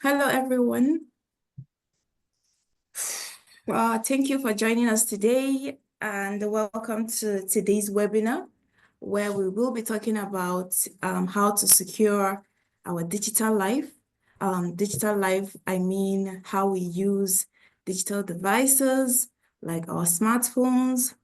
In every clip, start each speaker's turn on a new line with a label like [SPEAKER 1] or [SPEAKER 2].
[SPEAKER 1] Hello, everyone. Thank you for joining us today, and welcome to today's webinar, where we will be talking about how to secure our digital life. Digital life, I mean how we use digital devices like our smartphones,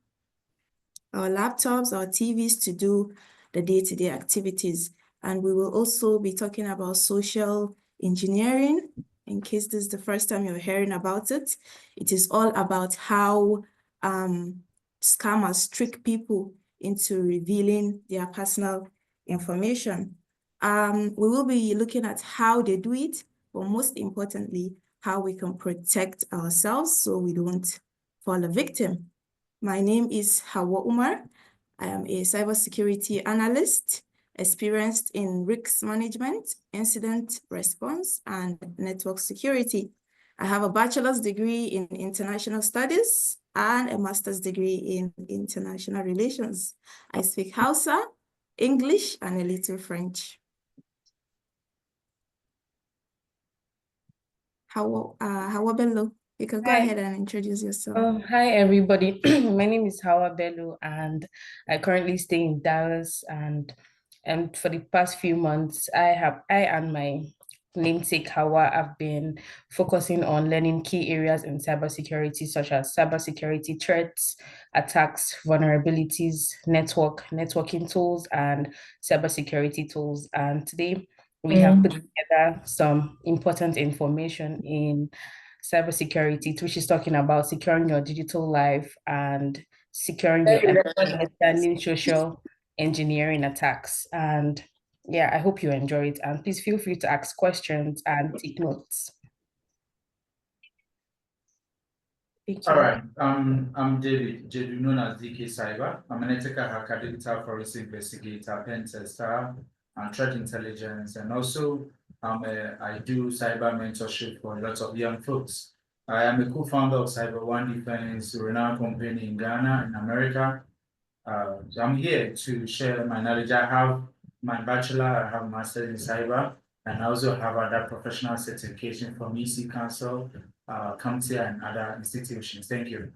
[SPEAKER 1] our laptops, our TVs to do the day-to-day activities. And we will also be talking about social engineering. In case this is the first time you're hearing about it, it is all about how scammers trick people into revealing their personal information. We will be looking at how they do it, but most importantly, how we can protect ourselves so we don't fall a victim. My name is Hawa Umar. I am a cybersecurity analyst experienced in risk management, incident response, and network security. I have a bachelor's degree in international studies and a master's degree in international relations. I speak Hausa, English, and a little French. Hawa Bello, you can go ahead and introduce yourself.
[SPEAKER 2] Hi everybody. My name is Hawa Bello and I currently stay in Dallas and for the past few months I and my namesake Hawa have been focusing on learning key areas in cybersecurity such as cybersecurity threats, attacks, vulnerabilities, networking tools and cybersecurity tools. And today we have put together some important information in cybersecurity, which is talking about securing your digital life and securing your understanding social engineering attacks. And yeah, I hope you enjoy it. And please feel free to ask questions and take notes.
[SPEAKER 3] All right. I'm David, known as DK Cyber. I'm an ethical hacker, digital forensic investigator, pen tester, and threat intelligence. And also, I do cyber mentorship for lots of young folks. I am a co-founder of Cyber One Defense, a renowned company in Ghana, in America. So I'm here to share my knowledge. I have my bachelor, I have master's in cyber, and I also have other professional certification from EC Council, CompTIA, and other institutions. Thank you.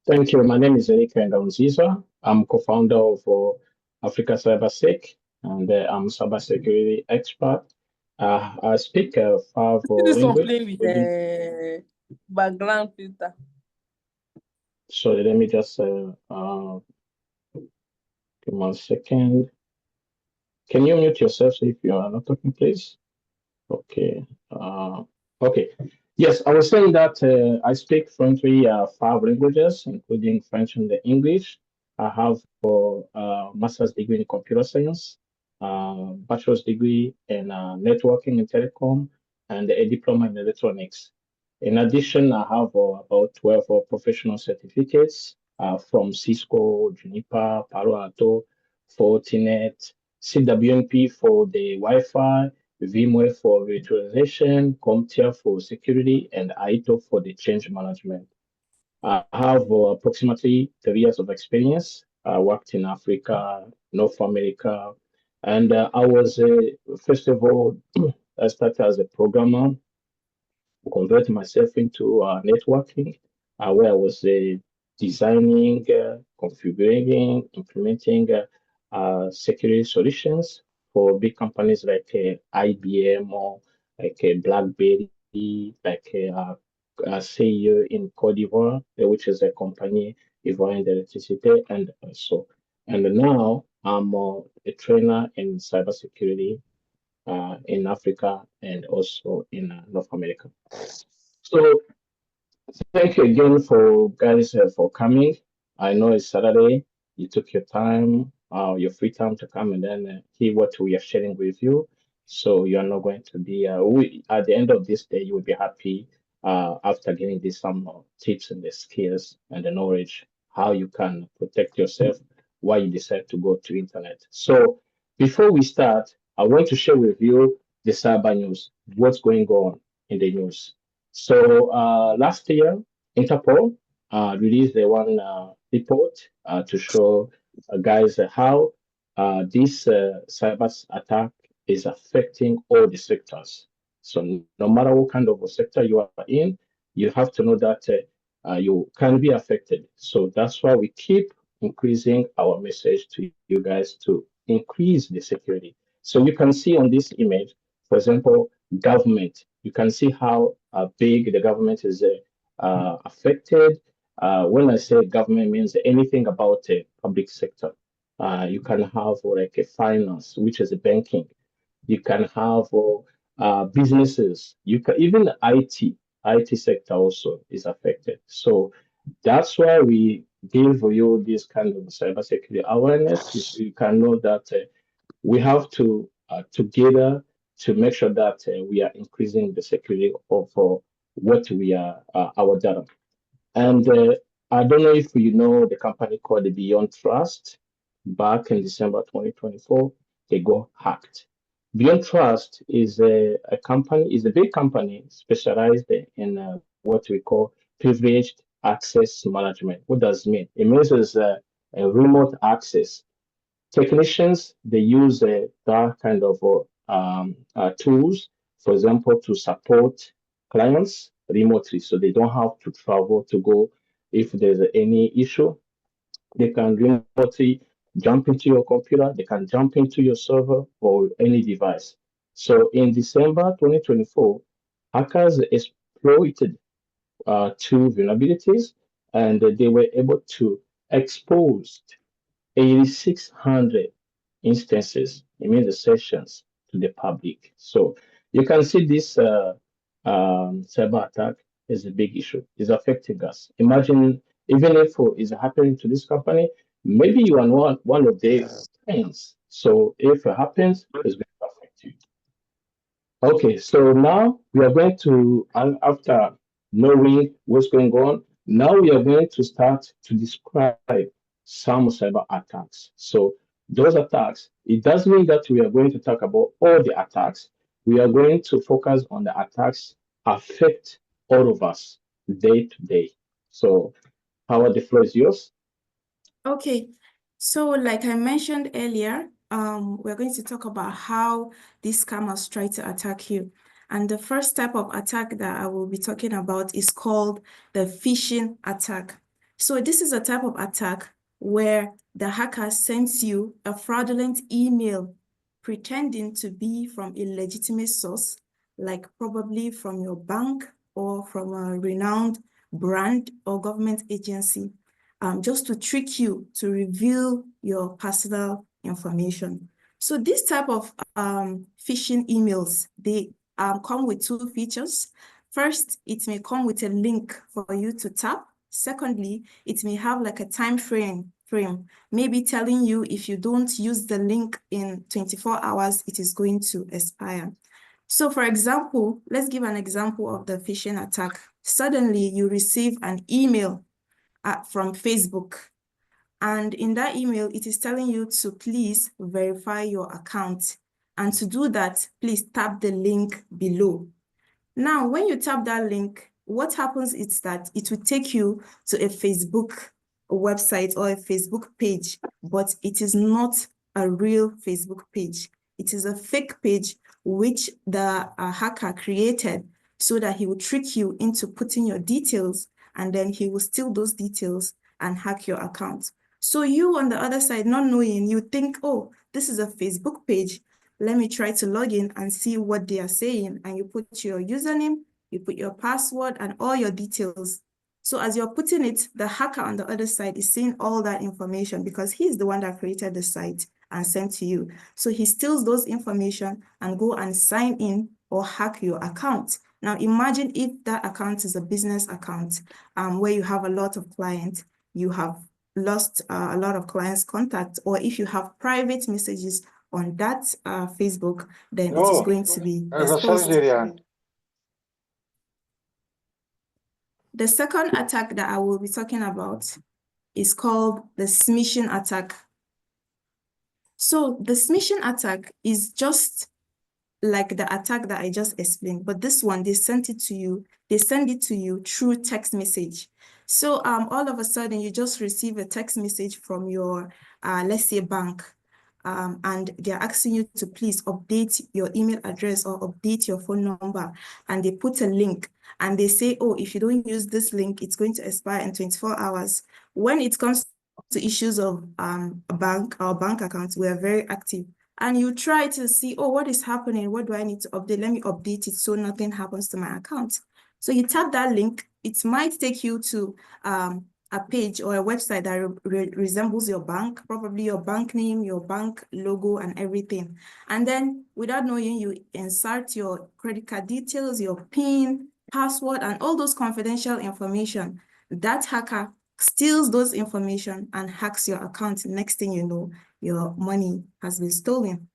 [SPEAKER 4] Thank you. My name is Erika Ndonziza. I'm co-founder of Africa CyberSec, and I'm a cybersecurity expert. I speak 5 languages.
[SPEAKER 5] Background filter.
[SPEAKER 4] So let me just give me 1 second. Can you mute yourself if you are not talking, please? Okay. Okay. Yes, I was saying that I speak fluently 5 languages, including French and English. I have a master's degree in computer science, bachelor's degree in networking and telecom, and a diploma in electronics. In addition, I have about 12 professional certificates from Cisco, Juniper, Palo Alto, Fortinet, CWNP for the Wi-Fi, VMware for virtualization, CompTIA for security, and AITO for the change management. I have approximately 3 years of experience. I worked in Africa, North America, and I was, first of all, I started as a programmer, converted myself into networking, where I was designing, configuring, implementing security solutions for big companies like IBM or like BlackBerry, like CIE in Cote d'Ivoire, which is a company Ivoirian Electricité, and so. And now I'm a trainer in cybersecurity in Africa and also in North America. So thank you again for guys for coming. I know it's Saturday. You took your time, your free time to come and then hear what we are sharing with you. So you are not going to be. At the end of this day, you will be happy after getting this some tips and the skills and the knowledge how you can protect yourself while you decide to go to internet. So before we start, I want to share with you the cyber news. What's going on in the news? So last year, Interpol released the one report to show guys how this cyber attack is affecting all the sectors. So no matter what kind of a sector you are in, you have to know that you can be affected. So that's why we keep increasing our message to you guys to increase the security. So you can see on this image, for example, government. You can see how big the government is affected. When I say government, means anything about a public sector. You can have like a finance, which is a banking. You can have businesses. You can even IT sector also is affected. So that's why we give you this kind of cybersecurity awareness. You can know that we have to together to make sure that we are increasing the security of what we are our data. And I don't know if you know the company called the Beyond Trust. Back in December 2024, they got hacked. Beyond Trust is a company, is a big company specialized in what we call privileged access management. What does it mean? It means it's a remote access. Technicians, they use that kind of tools, for example, to support clients remotely. So they don't have to travel to go if there's any issue. They can remotely jump into your computer, they can jump into your server or any device. So in December 2024, hackers exploited two vulnerabilities and they were able to expose 8,600 instances, it means the sessions to the public. So you can see this cyber attack is a big issue. It's affecting us. Imagine even if it's happening to this company, maybe you are one of their clients. So if it happens, it's going to affect you. Okay, so now we are going to, after knowing what's going on, now we are going to start to describe some cyber attacks. So those attacks, it doesn't mean that we are going to talk about all the attacks. We are going to focus on the attacks affect all of us day to day. So Howard, the floor is yours.
[SPEAKER 1] Okay, so like I mentioned earlier, we're going to talk about how these scammers try to attack you. And the first type of attack that I will be talking about is called the phishing attack. So this is a type of attack where the hacker sends you a fraudulent email pretending to be from a legitimate source, like probably from your bank or from a renowned brand or government agency. Just to trick you to reveal your personal information. So this type of phishing emails, they come with two features. First, it may come with a link for you to tap. Secondly, it may have like a time frame, maybe telling you if you don't use the link in 24 hours, it is going to expire. So for example, let's give an example of the phishing attack. Suddenly you receive an email from Facebook. And in that email, it is telling you to please verify your account. And to do that, please tap the link below. Now, when you tap that link, what happens is that it will take you to a Facebook website or a Facebook page, but it is not a real Facebook page. It is a fake page which the hacker created so that he will trick you into putting your details, and then he will steal those details and hack your account. So you on the other side, not knowing, you think, oh, this is a Facebook page. Let me try to log in and see what they are saying. And you put your username, you put your password and all your details. So as you're putting it, the hacker on the other side is seeing all that information because he's the one that created the site and sent to you. So he steals those information and go and sign in or hack your account. Now imagine if that account is a business account where you have a lot of clients, you have lost a lot of clients' contact, or if you have private messages on that Facebook, then it is going to be exposed. The second attack that I will be talking about is called the smishing attack. So the smishing attack is just like the attack that I just explained, but this one, they send it to you through text message. So all of a sudden, you just receive a text message from your, let's say, bank. and they're asking you to please update your email address or update your phone number, and they put a link and they say, oh, if you don't use this link, it's going to expire in 24 hours. When it comes to issues of a bank or bank accounts, we are very active. And you try to see, oh, what is happening? What do I need to update? Let me update it so nothing happens to my account. So you tap that link. It might take you to a page or a website that resembles your bank, probably your bank name, your bank logo, and everything. And then without knowing, you insert your credit card details, your PIN, password, and all those confidential information. That hacker steals those information and hacks your account. Next thing you know, your money has been stolen.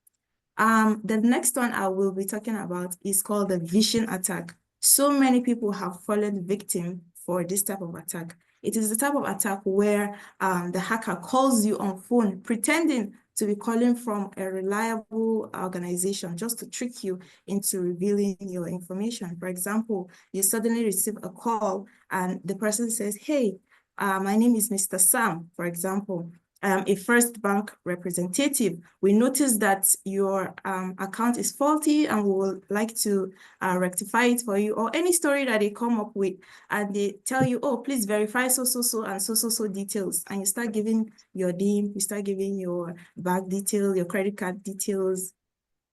[SPEAKER 1] The next one I will be talking about is called the phishing attack. So many people have fallen victim for this type of attack. It is the type of attack where the hacker calls you on phone, pretending to be calling from a reliable organization just to trick you into revealing your information. For example, you suddenly receive a call and the person says, hey, my name is Mr. Sam, for example. A First Bank representative. We noticed that your account is faulty and we would like to rectify it for you, or any story that they come up with and they tell you, oh, please verify so and so details. And you start giving your name, you start giving your bank detail, your credit card details,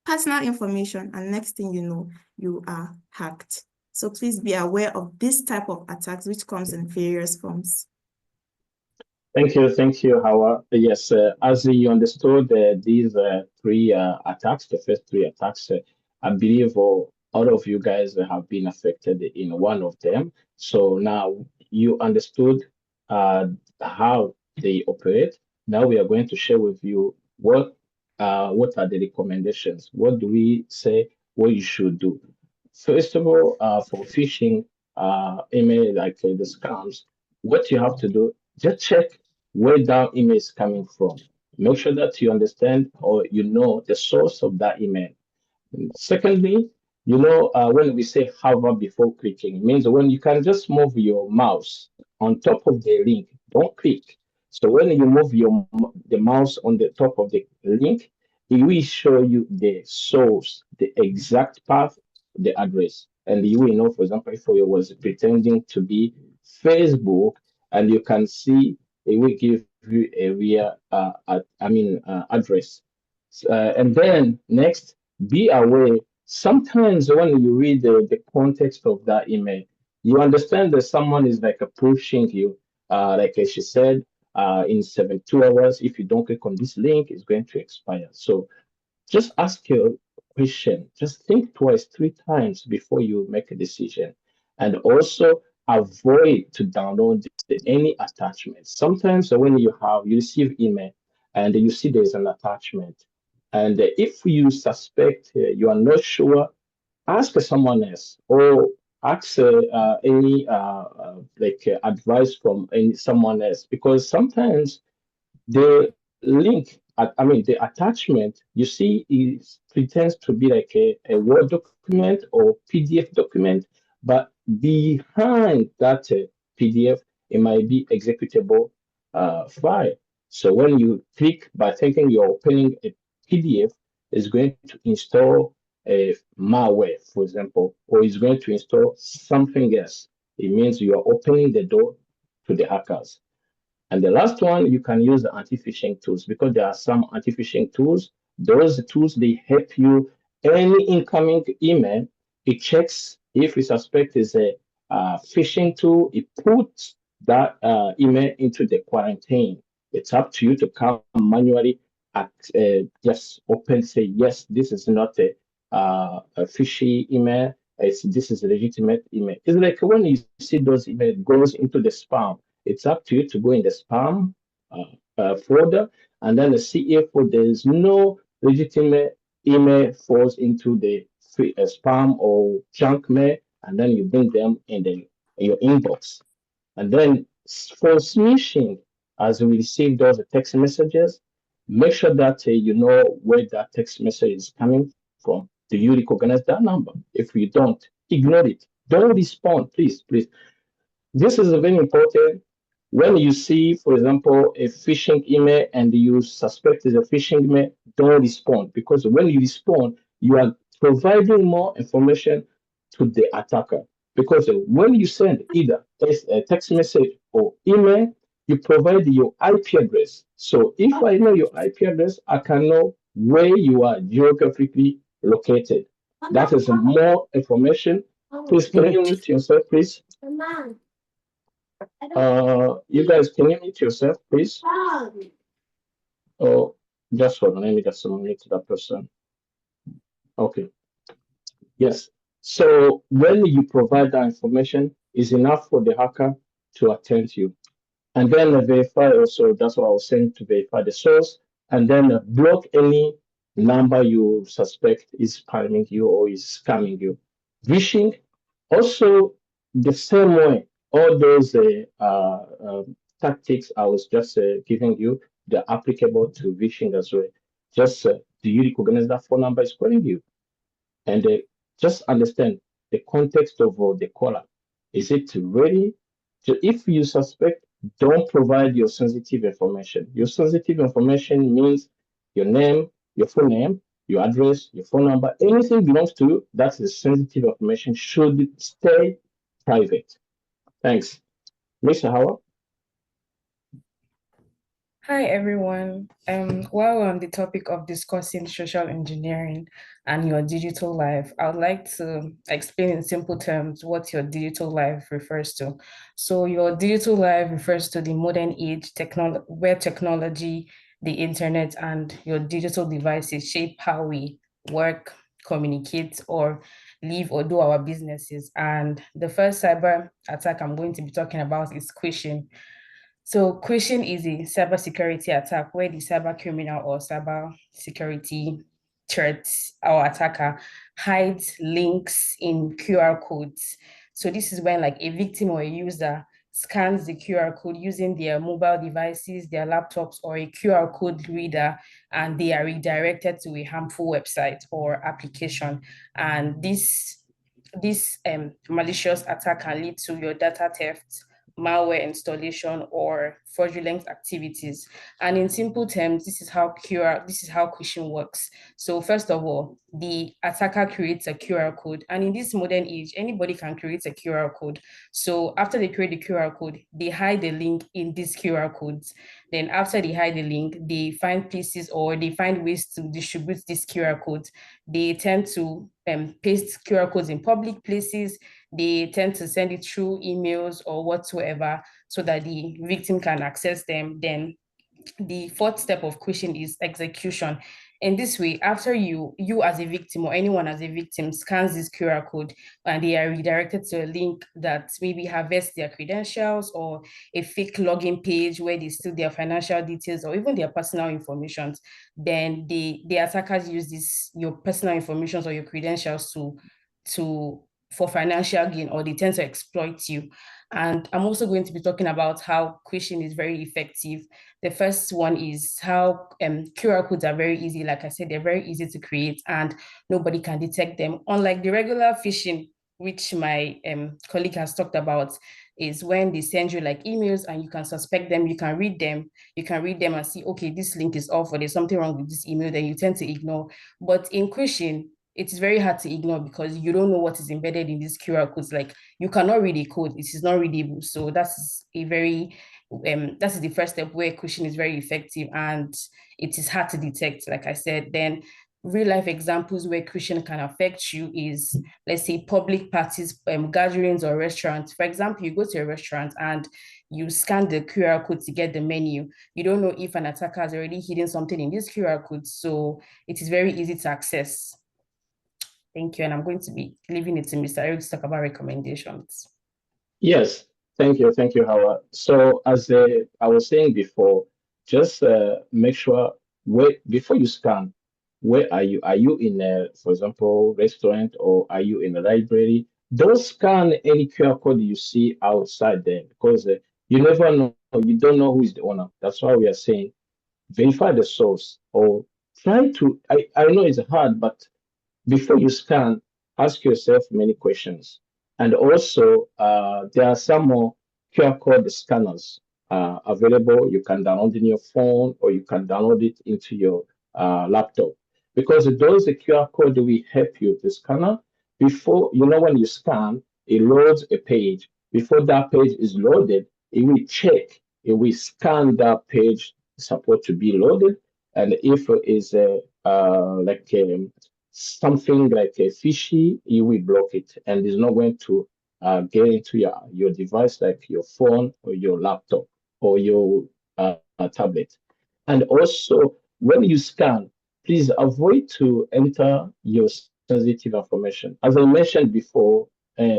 [SPEAKER 1] personal information, and next thing you know, you are hacked. So please be aware of this type of attacks, which comes in various forms.
[SPEAKER 4] Thank you, Howard. Yes, as you understood, these three attacks, the first three attacks, I believe all of you guys have been affected in one of them. So now you understood how they operate. Now we are going to share with you what are the recommendations. What do we say what you should do? First of all, for phishing email like the scams, what you have to do, just check where that email is coming from. Make sure that you understand or you know the source of that email. Secondly, when we say hover before clicking, it means when you can just move your mouse on top of the link, don't click. So when you move the mouse on the top of the link, it will show you the source, the exact path, the address. And you will know, for example, if you was pretending to be Facebook, and you can see it will give you a real address. And then next, be aware. Sometimes when you read the context of that email, you understand that someone is like pushing you, like she said, in 72 hours, if you don't click on this link, it's going to expire. So just ask your question. Just think twice, three times before you make a decision. And also avoid to download any attachment. Sometimes when you receive email and you see there's an attachment, and if you suspect you are not sure, ask someone else or ask any advice from someone else, because sometimes the link, the attachment you see is pretends to be like a Word document or PDF document, but behind that PDF, it might be executable file. So when you click by thinking you're opening a PDF, it's going to install a malware, for example, or it's going to install something else. It means you are opening the door to the hackers. And the last one, you can use the anti-phishing tools, because there are some anti-phishing tools. Those tools, they help you. Any incoming email, it checks if you suspect is a phishing tool. It puts that email into the quarantine. It's up to you to come manually just open, say, yes, this is not a fishy email. This is a legitimate email. It's like when you see those emails goes into the spam, it's up to you to go in the spam folder and then see if there is no legitimate email falls into the spam or junk mail, and then you bring them in your inbox. And then for smishing, as we receive those text messages, make sure that you know where that text message is coming from. Do you recognize that number? If you don't, ignore it. Don't respond, please. This is very important. When you see, for example, a phishing email and you suspect it's a phishing email, don't respond, because when you respond, you are providing more information to the attacker. Because when you send either a text message or email, you provide your IP address. So if I know your IP address, I can know where you are geographically located. That is more information. Please, can you mute yourself, please? You guys, can you mute yourself, please? Oh, just hold on. Let me just mute that person. Okay. Yes. So when you provide that information, is enough for the hacker to attend to you. And then verify also, that's what I was saying, to verify the source, and then block any number you suspect is spamming you or is scamming you. Phishing, also the same way, all those tactics I was just giving you, they're applicable to phishing as well. Just do you recognize that phone number is calling you? And just understand the context of the caller. Is it ready? So if you suspect, don't provide your sensitive information. Your sensitive information means your name, your full name, your address, your phone number, anything belongs to you, that's the sensitive information, should stay private. Thanks. Mr. Howard?
[SPEAKER 2] Hi everyone. While we're on the topic of discussing social engineering and your digital life, I would like to explain in simple terms what your digital life refers to. So your digital life refers to the modern age where technology, the internet, and your digital devices shape how we work, communicate, or live or do our businesses. And the first cyber attack I'm going to be talking about is phishing. So phishing is a cybersecurity attack where the cyber criminal or cyber security threat or attacker hides links in QR codes. So this is when like a victim or a user scans the QR code using their mobile devices, their laptops, or a QR code reader, and they are redirected to a harmful website or application. And this malicious attack can lead to your data theft, malware installation, or fraudulent activities. And in simple terms, this is how phishing works. So first of all, the attacker creates a QR code, and in this modern age, anybody can create a QR code. So after they create the QR code, they hide the link in these QR codes. Then after they hide the link, they find places or they find ways to distribute these QR codes. They tend to paste QR codes in public places. They tend to send it through emails or whatsoever so that the victim can access them. Then the fourth step of phishing is execution. In this way, after you as a victim or anyone as a victim scans this QR code and they are redirected to a link that maybe harvests their credentials or a fake login page where they steal their financial details or even their personal information, then the attackers use your personal information or your credentials for financial gain, or they tend to exploit you. And I'm also going to be talking about how phishing is very effective. The first one is how QR codes are very easy. Like I said, they're very easy to create and nobody can detect them. Unlike the regular phishing, which my colleague has talked about, is when they send you like emails and you can suspect them, you can read them and see, okay, this link is off or there's something wrong with this email, then you tend to ignore. But in phishing, it is very hard to ignore because you don't know what is embedded in these QR codes. Like you cannot read a code, it is not readable. So that's that's the first step where phishing is very effective and it is hard to detect, like I said. Then real life examples where phishing can affect you is, let's say, public parties, gatherings or restaurants. For example, you go to a restaurant and you scan the QR code to get the menu. You don't know if an attacker has already hidden something in this QR code. So it is very easy to access. Thank you. And I'm going to be leaving it to Mr. Eric to talk about recommendations.
[SPEAKER 4] Yes, thank you, Howard. So as I was saying before, just make sure before you scan, where are you? Are you in a, for example, restaurant, or are you in a library? Don't scan any QR code you see outside there, because you never know. You don't know who is the owner. That's why we are saying verify the source, or try to. I know it's hard, but before you scan, ask yourself many questions. And also, there are some more QR code scanners available. You can download in your phone or you can download it into your laptop, because those the QR code will help you to scanner. Before, when you scan, it loads a page. Before that page is loaded, it will check, it will scan that page supposed to be loaded, and if it is something like a fishy, it will block it, and it's not going to get into your device like your phone or your laptop or your tablet. And also, when you scan, please avoid to enter your sensitive information. As I mentioned before,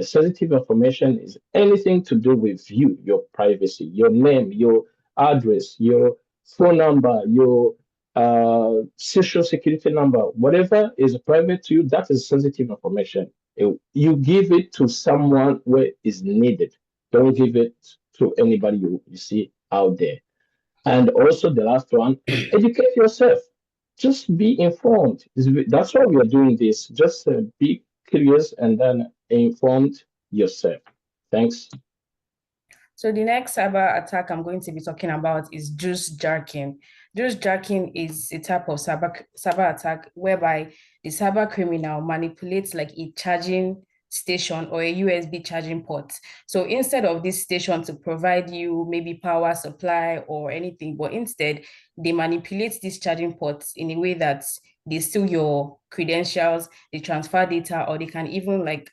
[SPEAKER 4] sensitive information is anything to do with you, your privacy, your name, your address, your phone number, your social security number, whatever is private to you, that is sensitive information. You give it to someone where is needed. Don't give it to anybody you see out there. And also the last one, educate yourself. Just be informed. That's why we are doing this. Just be curious and then informed yourself. Thanks.
[SPEAKER 2] So the next cyber attack I'm going to be talking about is juice jacking. Juice jacking is a type of cyber attack whereby the cyber criminal manipulates like a charging station or a USB charging port. So instead of this station to provide you maybe power supply or anything, but instead they manipulate these charging ports in a way that they steal your credentials, they transfer data, or they can even like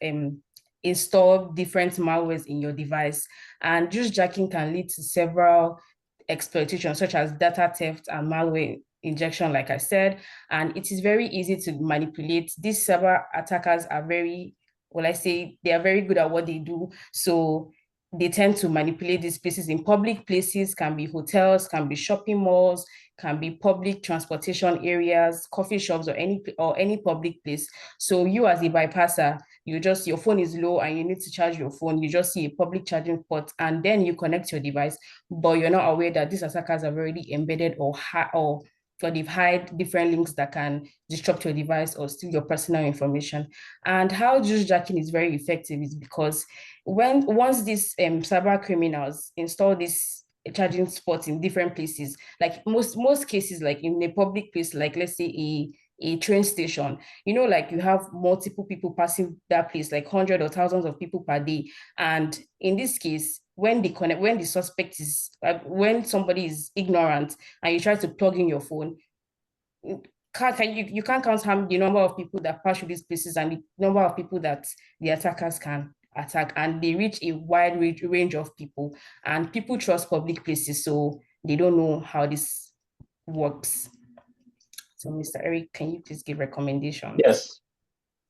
[SPEAKER 2] install different malwares in your device. And juice jacking can lead to several exploitations, such as data theft and malware injection, like I said. And it is very easy to manipulate. These cyber attackers are very, well, I say they are very good at what they do. So they tend to manipulate these places in public places, can be hotels, can be shopping malls, can be public transportation areas, coffee shops, or any public place. So you as a bypasser, your phone is low and you need to charge your phone, you just see a public charging port and then you connect your device, but you're not aware that these attackers have already embedded or they've hide different links that can disrupt your device or steal your personal information. And how juice jacking is very effective is because once these cyber criminals install this charging spots in different places, like most cases, like in a public place, like let's say a train station, like you have multiple people passing that place, like hundreds or thousands of people per day. And in this case, when the suspect is, when somebody is ignorant and you try to plug in your phone, you can't count the number of people that pass through these places and the number of people that the attackers can attack, and they reach a wide range of people, and people trust public places, so they don't know how this works. So, Mr. Eric, can you please give recommendations?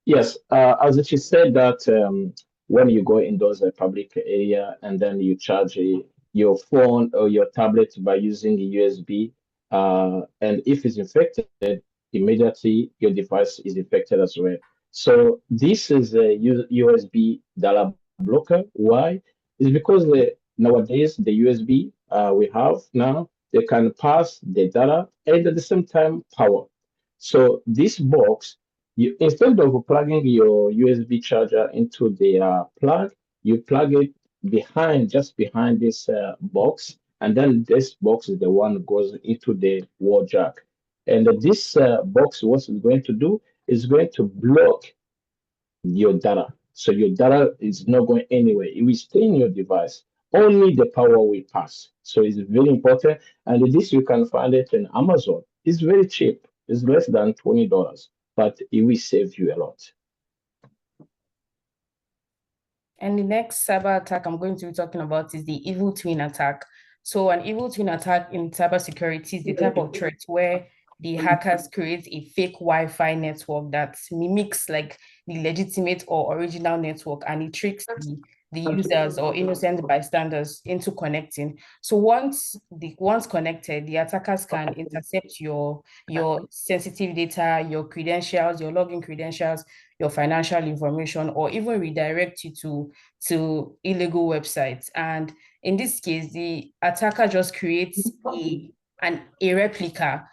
[SPEAKER 4] Yes. As she said that when you go in those public area and then you charge your phone or your tablet by using the USB, and if it's infected, immediately your device is infected as well. So this is a USB data blocker. Why? It's because nowadays the USB we have now, they can pass the data and at the same time power. So this box, instead of plugging your USB charger into the plug, you plug it just behind this box, and then this box is the one that goes into the wall jack. And this box, what it's going to do is going to block your data. So your data is not going anywhere. It will stay in your device. Only the power will pass. So it's very important. And this, you can find it in Amazon. It's very cheap. It's less than $20, but it will save you a lot.
[SPEAKER 2] And the next cyber attack I'm going to be talking about is the evil twin attack. So an evil twin attack in cybersecurity is the type of threat where the hackers create a fake Wi-Fi network that mimics like the legitimate or original network, and it tricks the users or innocent bystanders into connecting. So once connected, the attackers can intercept your sensitive data, your credentials, your login credentials, your financial information, or even redirect you to illegal websites. And in this case, the attacker just creates a replica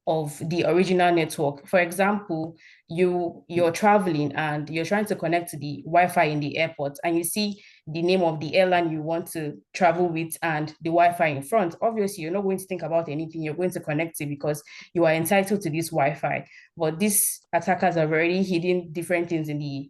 [SPEAKER 2] of the original network. For example, you're traveling and you're trying to connect to the Wi-Fi in the airport, and you see the name of the airline you want to travel with and the Wi-Fi in front. Obviously, you're not going to think about anything. You're going to connect it because you are entitled to this Wi-Fi. But these attackers have already hidden different things in the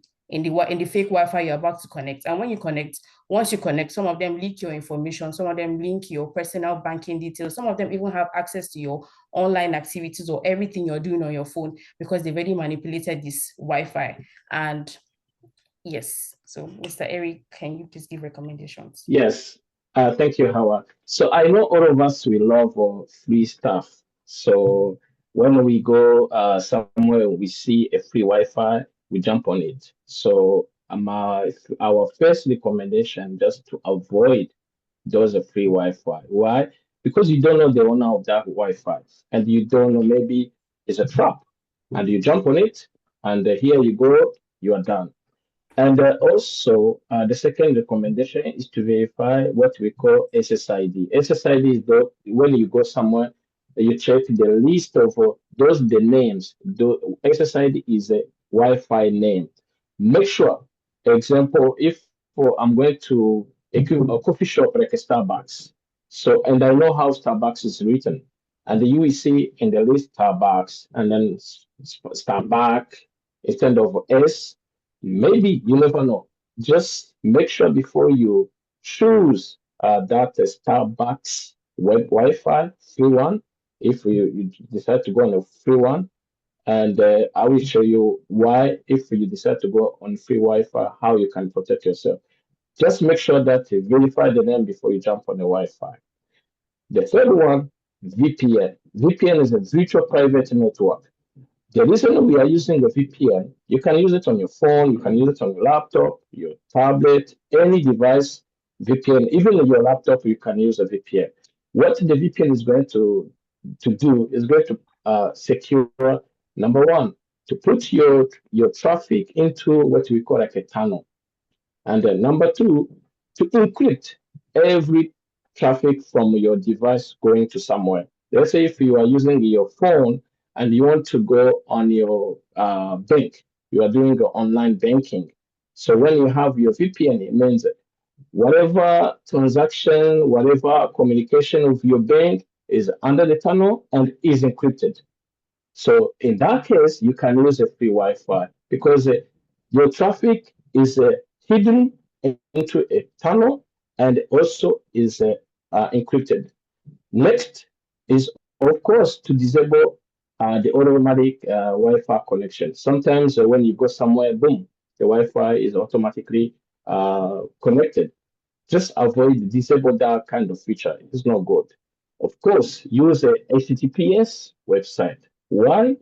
[SPEAKER 2] fake Wi-Fi you're about to connect. And when you connect, once you connect, some of them leak your information, some of them link your personal banking details, some of them even have access to your online activities or everything you're doing on your phone because they've already manipulated this Wi-Fi. And yes, so Mr. Eric, can you please give recommendations?
[SPEAKER 4] Yes, thank you, Howard. So I know all of us, we love free stuff. So when we go somewhere, we see a free Wi-Fi, we jump on it. So our first recommendation just to avoid those free Wi-Fi. Why? Because you don't know the owner of that Wi-Fi, and you don't know, maybe it's a trap, and you jump on it, and here you go, you are done. And also, the second recommendation is to verify what we call SSID. SSID is when you go somewhere, you check the list of the names. The SSID is a Wi-Fi name. Make sure, example, if I'm going to a coffee shop like a Starbucks, so and I know how Starbucks is written, and you will see in the list Starbucks and then Starbucks instead of S. Maybe you never know. Just make sure before you choose that Starbucks web Wi-Fi free one. If you decide to go on a free one, and I will show you why. If you decide to go on free Wi-Fi, how you can protect yourself. Just make sure that you verify the name before you jump on the Wi-Fi. The third one, VPN. VPN is a virtual private network. The reason we are using the VPN, you can use it on your phone, you can use it on your laptop, your tablet, any device, VPN, even on your laptop, you can use a VPN. What the VPN is going to do is going to secure, number one, to put your traffic into what we call like a tunnel. And then number two, to encrypt every traffic from your device going to somewhere. Let's say if you are using your phone and you want to go on your bank, you are doing your online banking. So when you have your VPN, it means whatever transaction, whatever communication of your bank is under the tunnel and is encrypted. So in that case, you can use a free Wi-Fi because your traffic is hidden into a tunnel and also is encrypted. Next is, of course, to disable the automatic Wi-Fi connection. Sometimes when you go somewhere, boom, the Wi-Fi is automatically connected. Just disable that kind of feature. It's not good. Of course, use a HTTPS website. Why?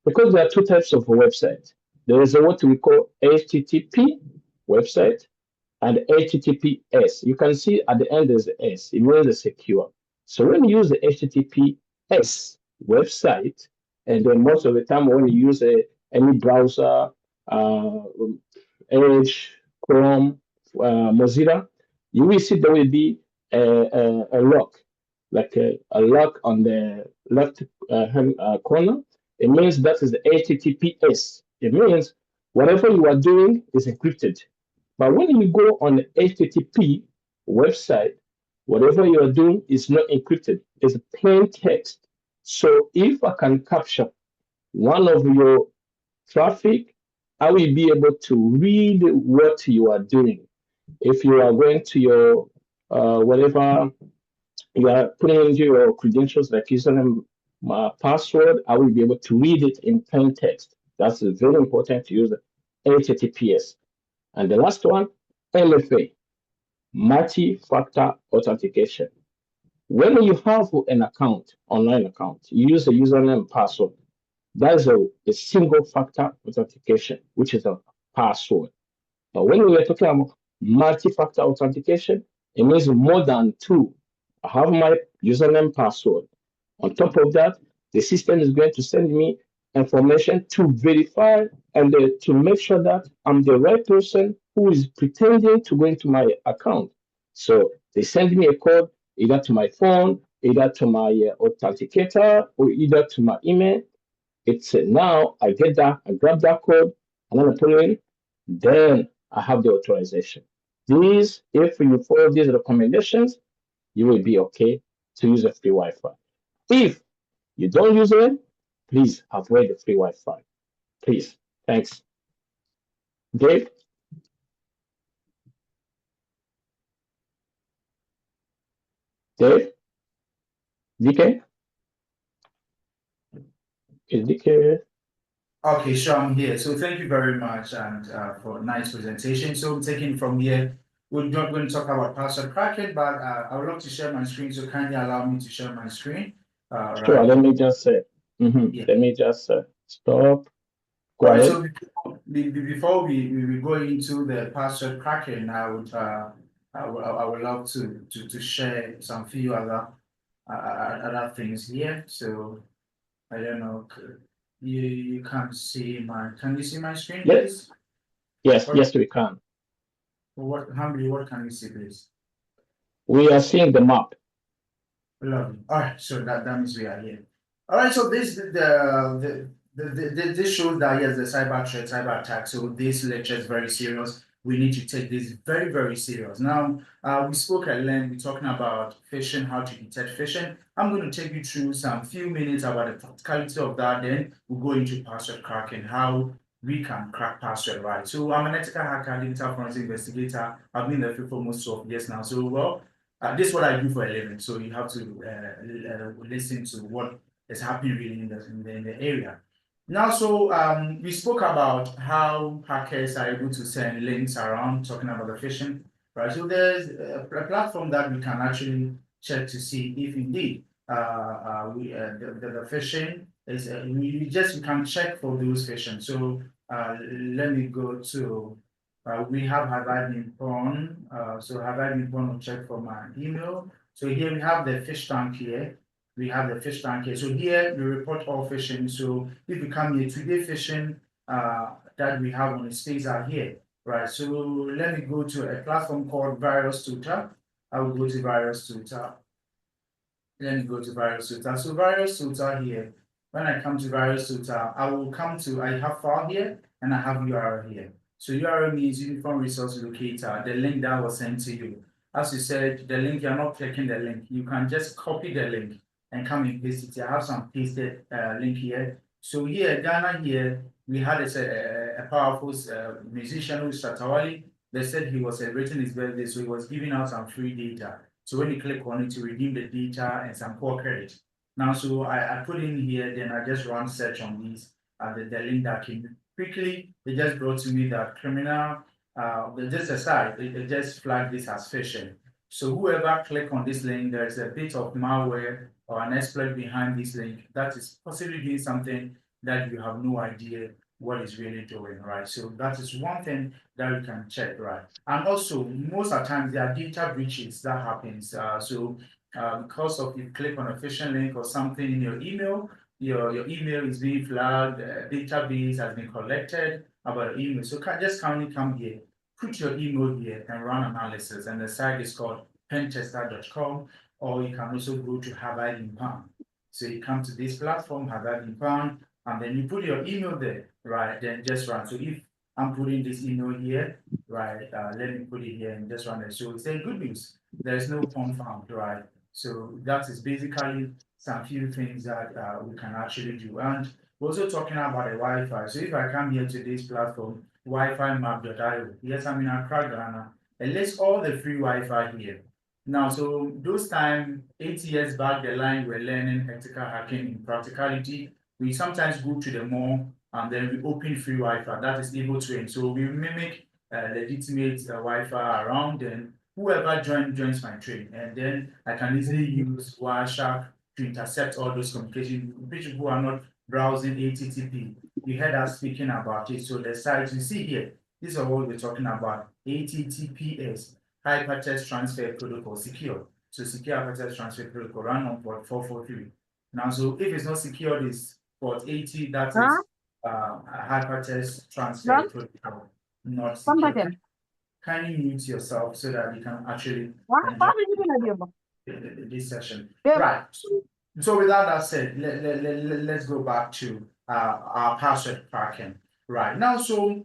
[SPEAKER 4] Because there are two types of website. There is what we call HTTP website and HTTPS. You can see at the end there's the S. It means secure. So when you use the HTTPS website, and then most of the time when you use any browser, Edge, Chrome, Mozilla, you will see there will be a lock, like a lock on the left hand corner. It means that is the HTTPS. It means whatever you are doing is encrypted. But when you go on the HTTP website, whatever you are doing is not encrypted. It's plain text. So if I can capture one of your traffic, I will be able to read what you are doing. If you are going to your whatever you are putting into your credentials like username, password, I will be able to read it in plain text. That's very important to use HTTPS. And the last one, MFA, multi-factor authentication. When you have an account, online account, you use a username and password. That's a single factor authentication, which is a password. But when we are talking about multi-factor authentication, it means more than two. I have my username password. On top of that, the system is going to send me information to verify and to make sure that I'm the right person who is pretending to go into my account. So they send me a code either to my phone, either to my authenticator or either to my email. It's now I get that, I grab that code, and then I put it in, then I have the authorization. These, if you follow these recommendations, you will be okay to use a free Wi-Fi. If you don't use it, please avoid the free Wi-Fi. Please. Thanks. Dave? Dave? DK? Is DK?
[SPEAKER 3] Okay, sure, I'm here. So thank you very much and for a nice presentation. So taking from here, we're not going to talk about password cracking, but I would love to share my screen. So kindly allow me to share my screen.
[SPEAKER 4] Sure,
[SPEAKER 3] Right.
[SPEAKER 4] let me just say,
[SPEAKER 3] Yeah.
[SPEAKER 4] let me just stop. Go
[SPEAKER 3] Right.
[SPEAKER 4] ahead.
[SPEAKER 3] So before we go into the password cracking, I would love to share some few other things here. So I don't know. You can't see can you see my screen,
[SPEAKER 4] Yes.
[SPEAKER 3] please?
[SPEAKER 4] Yes, we can.
[SPEAKER 3] What can you see, please?
[SPEAKER 4] We are seeing the map.
[SPEAKER 3] Lovely. All right, so that means we are here. All right, so this this shows that yes, the cyber threat, cyber attack. So this lecture is very serious. We need to take this very, very serious. Now, we spoke at length. We're talking about phishing, how to detect phishing. I'm going to take you through some few minutes about the practicality of that. Then we'll go into password cracking, how we can crack password, right? So I'm an ethical hacker, digital forensic investigator. I've been in the field for almost 12 years now. So well, this is what I do for a living. So you have to listen to what is happening really in the area. Now, so we spoke about how hackers are able to send links around, talking about the phishing, right? So there's a platform that we can actually check to see if indeed the phishing is. We can check for those phishing. So let me go to. We have Harvard Nippon. So Harvard Nippon will check for my email. So here we have the fish tank here. We have the fish tank here. So here we report all phishing. So if you come here, today phishing that we have on the space are here, right? So let me go to a platform called VirusTotal. I will go to VirusTotal. Let me go to VirusTotal. So VirusTotal here. When I come to VirusTotal, I have file here and I have URL here. So URL means Uniform Resource Locator, the link that was sent to you. As you said, the link, you're not clicking the link. You can just copy the link and come and paste it. I have some pasted link here. So here, Ghana here, we had a powerful musician who is Shatawali. They said he was celebrating his birthday, so he was giving out some free data. So when you click on it, to redeem the data and some core credit. Now, so I put in here, then I just run search on these, the link that came. Quickly, they just brought to me that criminal, just aside, they just flagged this as phishing. So whoever click on this link, there's a bit of malware or an exploit behind this link that is possibly doing something that you have no idea what it's really doing, right? So that is one thing that we can check, right? And also, most of the time, there are data breaches that happens. Because of you click on a phishing link or something in your email, your email is being flagged, database has been collected about email. So just kindly come here, put your email here and run analysis. And the site is called pentester.com, or you can also go to Harvard Nippon. So you come to this platform, Harvard Nippon, and then you put your email there, right? Then just run. So if I'm putting this email here, right? Let me put it here and just run it. So it's a good news. There's no pond found, right? So that is basically some few things that we can actually do. And we're also talking about a Wi-Fi. So if I come here to this platform, WiFiMap.io, yes, I'm in Accra, Ghana. It lists all the free Wi-Fi here. Now, so those time, 8 years back, the line we're learning ethical hacking in practicality. We sometimes go to the mall and then we open free Wi-Fi. That is able to, and so we mimic legitimate Wi-Fi around, and whoever joins my train, and then I can easily use Wireshark to intercept all those communications. People who are not browsing HTTP, you heard us speaking about it. So the site you see here, this is what we're talking about: HTTPS, Hypertext Transfer Protocol, secure. So secure Hypertext Transfer Protocol run on port 443. Now, so if it's not secured, it's port 80. That is Hypertext Transfer Protocol, not secure. Can you mute yourself so that you can actually? this session.
[SPEAKER 1] Yeah.
[SPEAKER 3] Right. So with that said, let's go back to our password cracking. Right now, so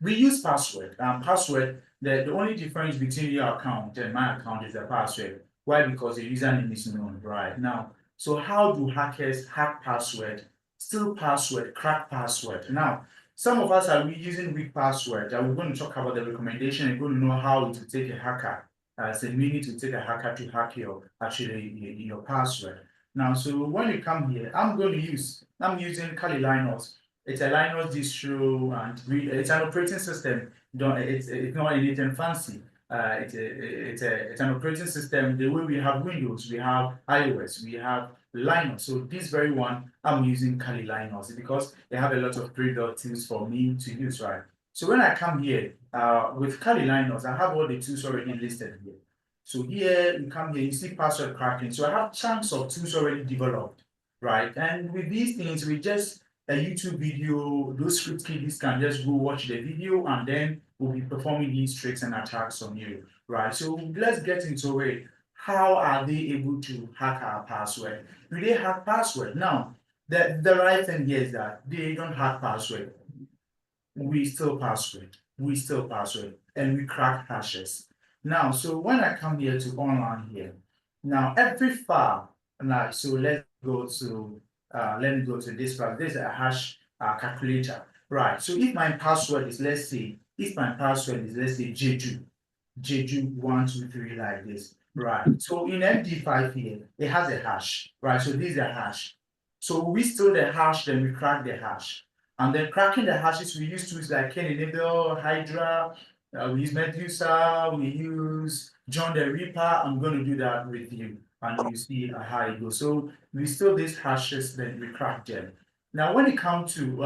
[SPEAKER 3] we use password. Password, the only difference between your account and my account is the password. Why? Because the username is known, right? Now, so how do hackers hack password, steal password, crack password? Now, some of us are using weak password. We're going to talk about the recommendation and going to know how to take a hacker. It's a minute to take a hacker to hack your password. Now, so when you come here, I'm using Kali Linux. It's a Linux distro, and it's an operating system. It's not anything fancy. It's an operating system. The way we have Windows, we have iOS, we have Linux. So this very one, I'm using Kali Linux because they have a lot of pre-built tools for me to use, right? So when I come here with Kali Linux, I have all the tools already listed here. So here you come here, you see password cracking. So I have chunks of tools already developed, right? And with these things, we just a YouTube video, those script kiddies can just go watch the video and then we'll be performing these tricks and attacks on you, right? So let's get into it. How are they able to hack our password? Do they hack password? Now, the right thing here is that they don't hack password. We still password, and we crack hashes. Now, so when I come here to online here, now every file, now, so let's go to let me go to this file. This is a hash calculator, right? So if my password is, let's say Jeju123 like this, right? So in MD5 here, it has a hash, right? So this is a hash. So we steal the hash, then we crack the hash. And then cracking the hashes, we use tools like Kennedy, Hydra, we use Medusa, we use John the Ripper. I'm going to do that with you, and you see how it goes. So we steal these hashes, then we crack them. Now, when it comes to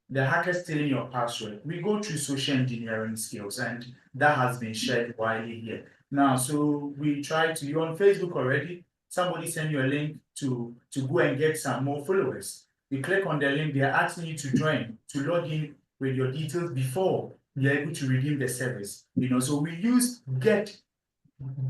[SPEAKER 3] the hacker stealing your password, we go through social engineering skills, and that has been shared widely here. Now, so we try to, you're on Facebook already, somebody send you a link to go and get some more followers. You click on the link, they're asking you to join, to log in with your details before you're able to redeem the service. So we use get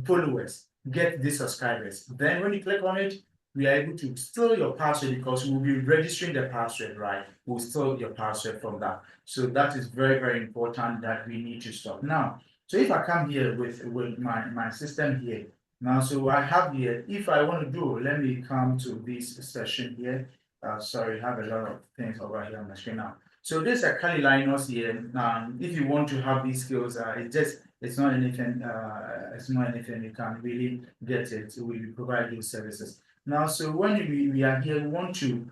[SPEAKER 3] followers, get the subscribers. Then when you click on it, we are able to steal your password because we'll be registering the password, right? We'll steal your password from that. So that is very, very important that we need to stop. Now, so if I come here with my system here, now, so I have here, if I want to do, let me come to this session here. Sorry, I have a lot of things over here on the screen now. So this is a Kali Linux here. If you want to have these skills, it's not anything you can really get it. We provide those services. Now, so when we are here, we want to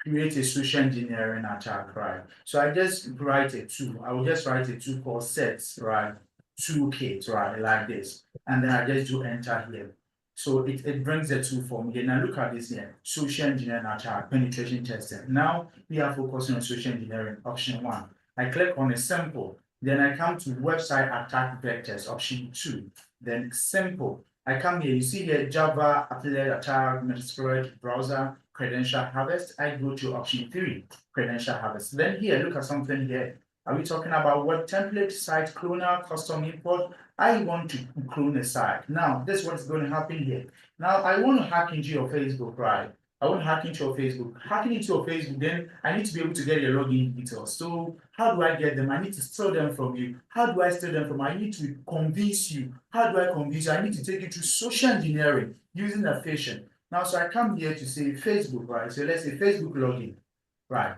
[SPEAKER 3] create a social engineering attack, right? So I just write a tool. I will just write a tool called sets, right? Toolkit, right? Like this. And then I just do enter here. So it brings the tool for me. Now look at this here, social engineering attack, penetration testing. Now we are focusing on social engineering, option 1. I click on a simple, then I come to website attack vectors, option 2. Then simple, I come here, you see here Java, affiliate attack, Metasploit, browser, credential harvest. I go to option 3, credential harvest. Then here, look at something here. Are we talking about web template, site cloner, custom import? I want to clone a site. Now, this is what's going to happen here. Now, I want to hack into your Facebook, right? I want to hack into your Facebook. Hacking into your Facebook, then I need to be able to get your login details. So how do I get them? I need to steal them from you. How do I steal them from you? I need to convince you. How do I convince you? I need to take you to social engineering using a phishing. Now, so I come here to say Facebook, right? So let's say Facebook login, right?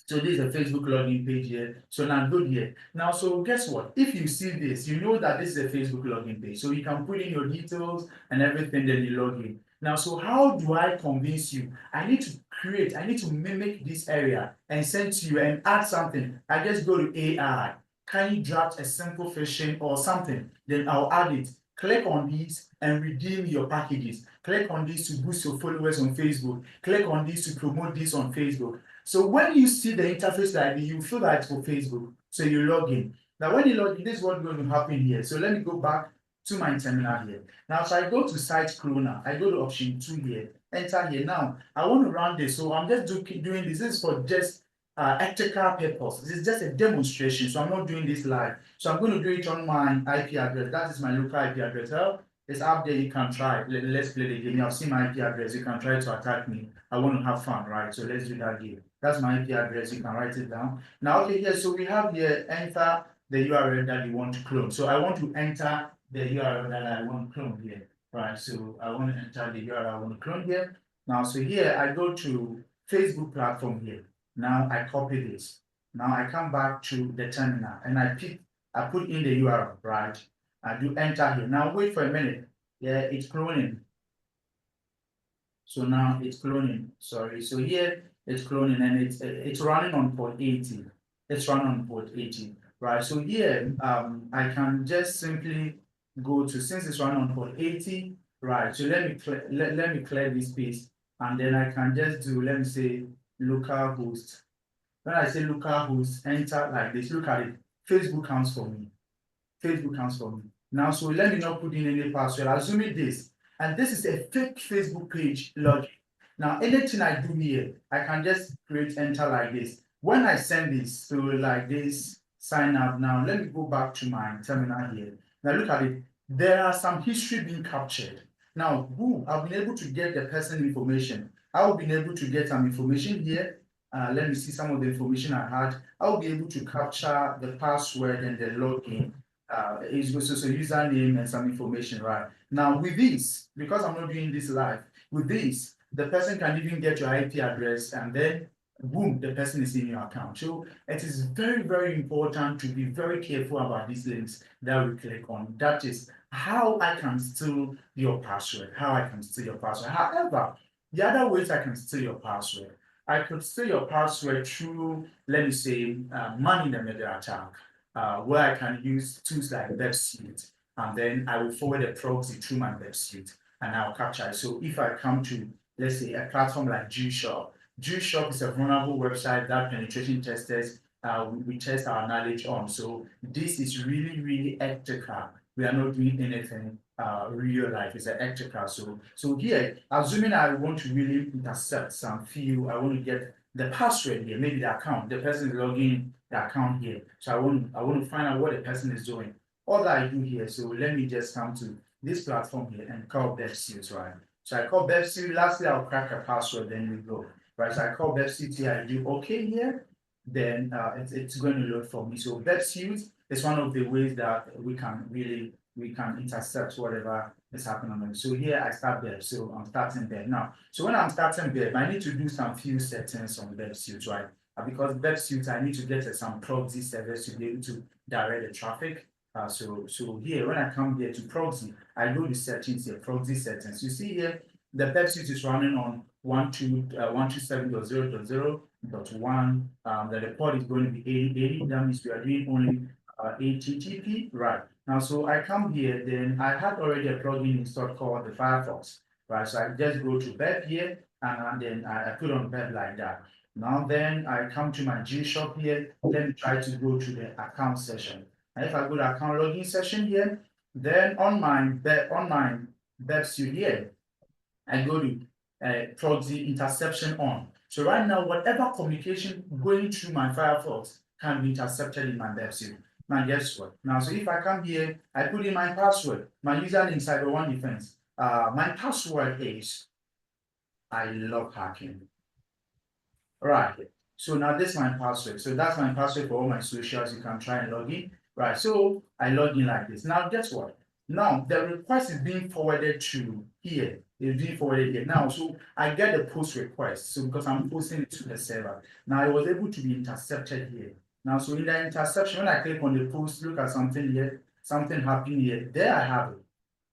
[SPEAKER 3] So this is a Facebook login page here. So now go here. Now, so guess what? If you see this, you know that this is a Facebook login page. So you can put in your details and everything, then you log in. Now, so how do I convince you? I need to mimic this area and send to you and add something. I just go to AI. Can you draft a simple phishing or something? Then I'll add it. Click on these and redeem your packages. Click on these to boost your followers on Facebook. Click on these to promote this on Facebook. So when you see the interface like this, you feel that it's for Facebook. So you log in. Now, when you log in, this is what's going to happen here. So let me go back to my terminal here. Now, so I go to site cloner. I go to option 2 here. Enter here. Now, I want to run this. So I'm just doing this. This is for just ethical purpose. This is just a demonstration. So I'm not doing this live. So I'm going to do it on my IP address. That is my local IP address. It's up there. You can try. Let's play the game. You have seen my IP address. You can try to attack me. I want to have fun, right? So let's do that game. That's my IP address. You can write it down. Now, okay, here. So we have here, enter the URL that you want to clone. So I want to enter the URL that I want to clone here, right? So I want to enter the URL I want to clone here. Now, so here I go to Facebook platform here. Now I copy this. Now I come back to the terminal and I put in the URL, right? I do enter here. Now wait for a minute. Yeah, it's cloning. So now it's cloning. Sorry. So here it's cloning and it's running on port 80. It's running on port 80, right? So here I can just simply go to, since it's running on port 80, right? So let me clear this space, and then I can just do, let me say, localhost. When I say localhost, enter like this. Look at it. Facebook counts for me. Facebook counts for me. Now, so let me not put in any password. Assuming this, and this is a fake Facebook page login. Now, anything I do here, I can just create enter like this. When I send this, so like this, sign up. Now, let me go back to my terminal here. Now, look at it. There are some history being captured. Now, I've been able to get the person information. I've been able to get some information here. Let me see some of the information I had. I'll be able to capture the password and the login. Is also username and some information, right? Now with this, because I'm not doing this live, with this, the person can even get your IP address and then boom, the person is in your account. So it is very, very important to be very careful about these links that we click on. That is how I can steal your password, However, the other ways I can steal your password, I could steal your password through, let me say, man in the middle attack. Where I can use tools like WebSuite, and then I will forward a proxy through my WebSuite, and I'll capture it. So if I come to, let's say, a platform like GShop is a vulnerable website that penetration testers we test our knowledge on. So this is really, really ethical. We are not doing anything real life. It's an ethical. So here, assuming I want to really intercept some few, I want to get the password here, maybe the account, the person is logging the account here. So I want to find out what the person is doing. All that I do here, so let me just come to this platform here and call WebSuite, right? So I call WebSuite, lastly I'll crack a password, then we go. Right, so I call WebSuite here, I do okay here, then it's going to load for me. So WebSuite is one of the ways that we can intercept whatever is happening on it. So here I start there. So I'm starting there now. So when I'm starting there, I need to do some few settings on WebSuite, right? Because WebSuite, I need to get some proxy service to be able to direct the traffic. So here, when I come here to proxy, I go to settings here, proxy settings. You see here, the WebSuite is running on 127.0.0.1. The port is going to be 8080. That means we are doing only HTTP, right? Now, so I come here, then I had already a plugin installed called the Firefox, right? So I just go to web here, and then I put on web like that. Now then I come to my GShop here, let me try to go to the account session. And if I go to account login session here, then on my WebSuite here, I go to proxy interception on. So right now, whatever communication going through my Firefox can be intercepted in my WebSuite. Now guess what? Now, so if I come here, I put in my password, my username Cyber1 Defense. My password is I love hacking. Right. So now this is my password. So that's my password for all my socials. You can try and log in. Right. So I log in like this. Now guess what? Now the request is being forwarded to here. It's being forwarded here. Now, so I get the post request. So because I'm posting it to the server. Now I was able to be intercepted here. Now, so in the interception, when I click on the post, look at something here, something happening here. There I have it.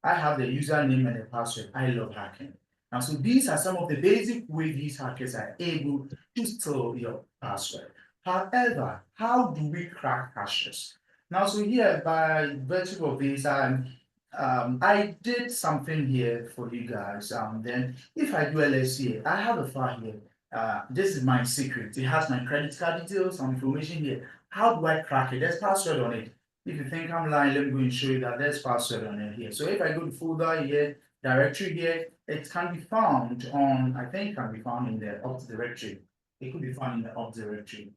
[SPEAKER 3] I have the username and the password. I love hacking. Now, so these are some of the basic ways these hackers are able to steal your password. However, how do we crack hashes? Now, so here, by virtue of this, I did something here for you guys. Then, if I do LSC, I have a file here. This is my secret. It has my credit card details, some information here. How do I crack it? There's password on it. If you think I'm lying, let me go and show you that there's password on it here. So if I go to folder here, directory here, it can be found on, I think it can be found in the opt directory. It could be found in the opt directory.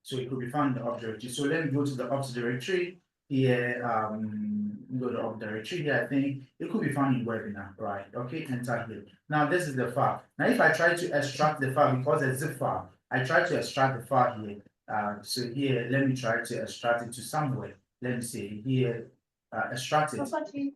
[SPEAKER 3] So it could be found in the opt directory. So let me go to the opt directory. here, go to up directory here, I think it could be found in webinar, right? Okay, enter here. Now this is the file. Now if I try to extract the file, because it's a zip file, I try to extract the file here. So here, let me try to extract it to somewhere. Let me say here, extract it.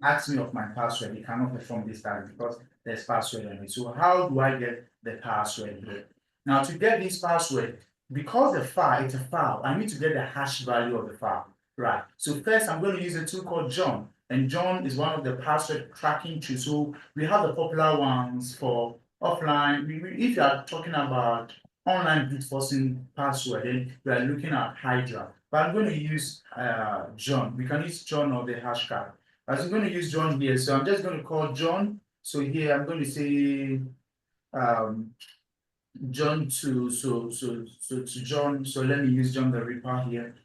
[SPEAKER 3] Ask me of my password. You cannot perform this time because there's password on it. So how do I get the password here? Now to get this password, because the file, it's a file, I need to get the hash value of the file. Right. So first, I'm going to use a tool called John, and John is one of the password cracking tools. So we have the popular ones for offline. If you are talking about online brute forcing password, then we are looking at Hydra. But I'm going to use John. We can use John or the hashcard. As I'm going to use John here, so I'm just going to call John. So here I'm going to say John to John. So let me use John the Ripper here.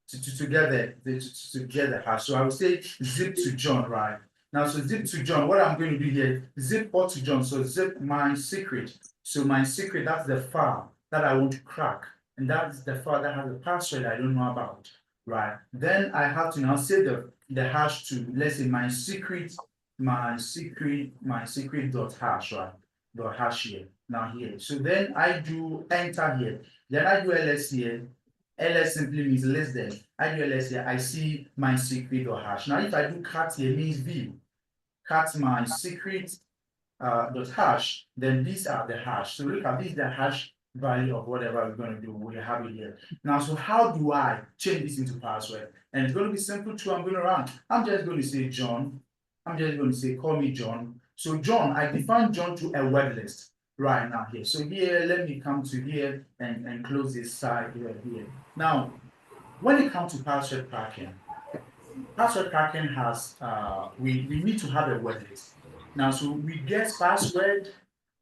[SPEAKER 3] To get the hash. So I will say zip to John, right? Now, so zip to John, what I'm going to do here, zip port to John. So zip my secret. So my secret, that's the file that I want to crack. And that's the file that has a password I don't know about, right? Then I have to now say the hash to, let's say my secret dot hash, right? Dot hash here, now here. So then I do enter here. Then I do ls here. ls simply means less than. I do ls here, I see my secret or hash. Now, if I do cat here, means v. Cat my secret dot hash, then these are the hash. So look at this, the hash value of whatever we're going to do. We have it here. Now, so how do I change this into password? And it's going to be simple too. I'm going to run. I'm just going to say John. I'm just going to say, call me John. So John, I define John to a word list right now here. So here, let me come to here and close this side here. Now, when it comes to password cracking has, we need to have a word list. Now, so we guess password,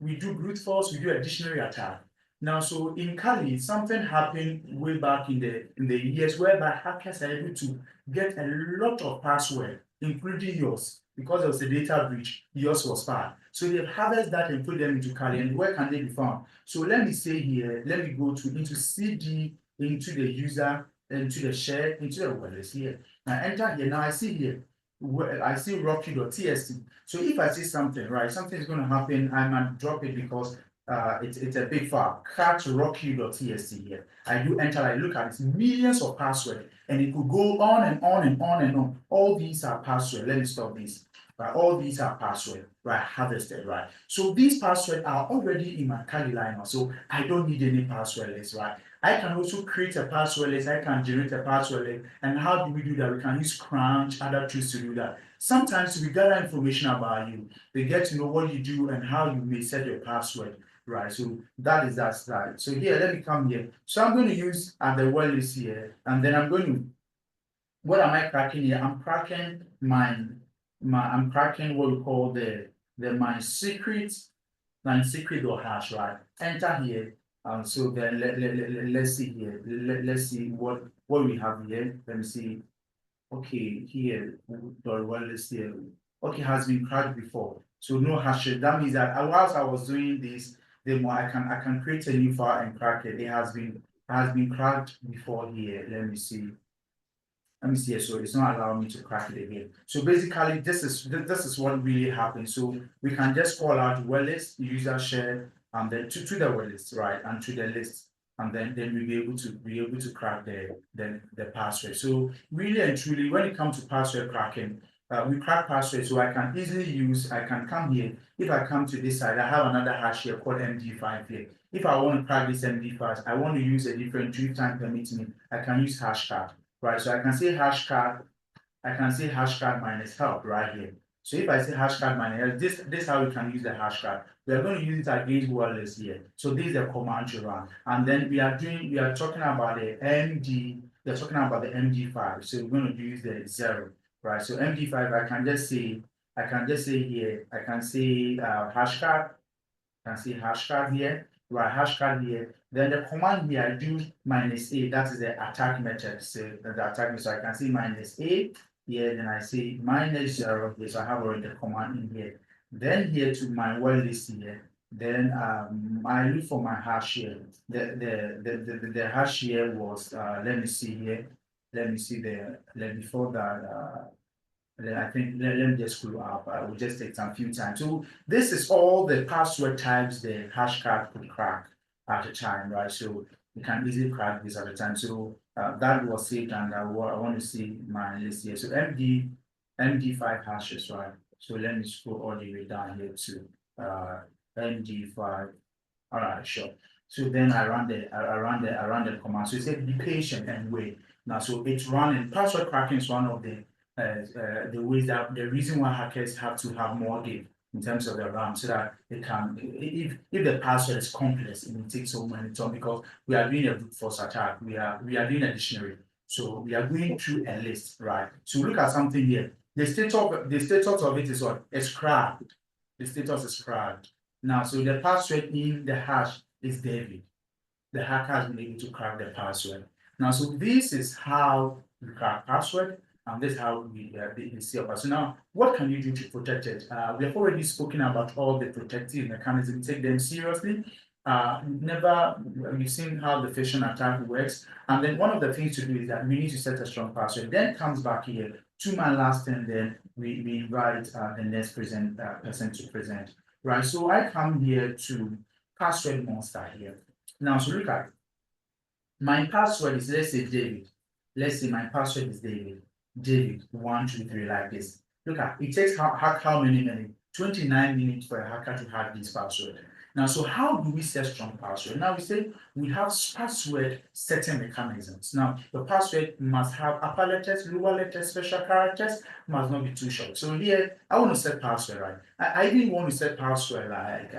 [SPEAKER 3] we do brute force, we do a dictionary attack. Now, so in Kali, something happened way back in the years whereby hackers are able to get a lot of password, including yours, because there was a data breach, yours was bad. So they've harvested that and put them into Kali, and where can they be found? So let me say here, let me go into CD, into the user, into the share, into the word here. Now enter here. Now I see here, I see rocky.txt. So if I see something, right, something is going to happen, I might drop it because it's a big file. Catch rocky.txt here. I do enter, I look at it, millions of passwords, and it could go on and on and on and on. All these are passwords. Let me stop this. Right, all these are passwords, right, harvested, right? So these passwords are already in my Kali liner, so I don't need any password list, right? I can also create a password list, I can generate a password list, and how do we do that? We can use Crunch, other tools to do that. Sometimes we gather information about you, they get to know what you do and how you may set your password, right? So that's that. So here, let me come here. So I'm going to use the word list here, and then I'm going to, what am I cracking here? I'm cracking I'm cracking what we call the my secret or hash, right? Enter here. So then let's see here. Let's see what we have here. Let me see. Okay, here let's see. Okay, has been cracked before. So no hash. That means that whilst I was doing this, the more I can create a new file and crack it. It has been cracked before here. Let me see. So it's not allowing me to crack it again. So basically, this is what really happens. So we can just call out word list, user share, and then to the word list, right, and to the list, and then we'll be able to crack the password. So really and truly, when it comes to password cracking, we crack password. So I can come here. If I come to this side, I have another hash here called MD5 here. If I want to crack this MD5, I want to use a different drift-time permitting, I can use hashcard. Right, so I can say hashcard minus help right here. So if I say hashcard minus help, this is how we can use the hashcard. We are going to use it against word list here. So this is the command to run. And then we are talking about the MD, we're talking about the MD5. So we're going to use the 0. Right. So MD5, I can just say here, I can say hashcard. I can say hashcard here. Right, hashcard here. Then the command here, I do -a, that is the attack method. So the attack method, so I can say -a here, then I say -0 here. So I have already the command in here. Then here to my word list here. Then I look for my hash here. The hash here was let me see here. let me see before that, I think, let me just scroll up. I will just take some few time. So this is all the password types the hashcard could crack at a time, right? So you can easily crack this at a time. So that was saved, and I want to see my list here. So MD5 hashes, right? So let me scroll all the way down here to MD5. All right, sure. So then I run the command. So it said be patient and wait. Now, so it's running. Password cracking is one of the ways that the reason why hackers have to have more data in terms of the RAM, so that they can, if the password is complex, it will take so many time, because we are doing a brute force attack. We are doing a dictionary. So we are going through a list, right? So look at something here. The status of it is what? It's cracked. The status is cracked. Now, so the password in the hash is David. The hacker has been able to crack the password. Now, so this is how we crack password, and this is how we see a password. Now, what can you do to protect it? We have already spoken about all the protective mechanisms. Take them seriously. You've seen how the phishing attack works, and then one of the things to do is that we need to set a strong password. Then it comes back here to my last, and then we invite the next person to present. Right, so I come here to password monster here. Now, so look at my password is, let's say David. Let's say my password is David. David 123, like this. Look at it takes how many minutes? 29 minutes for a hacker to hack this password. Now, so how do we set strong password? Now we say we have password setting mechanisms. Now, the password must have upper letters, lower letters, special characters, must not be too short. So here, I want to set password, right? I didn't want to set password like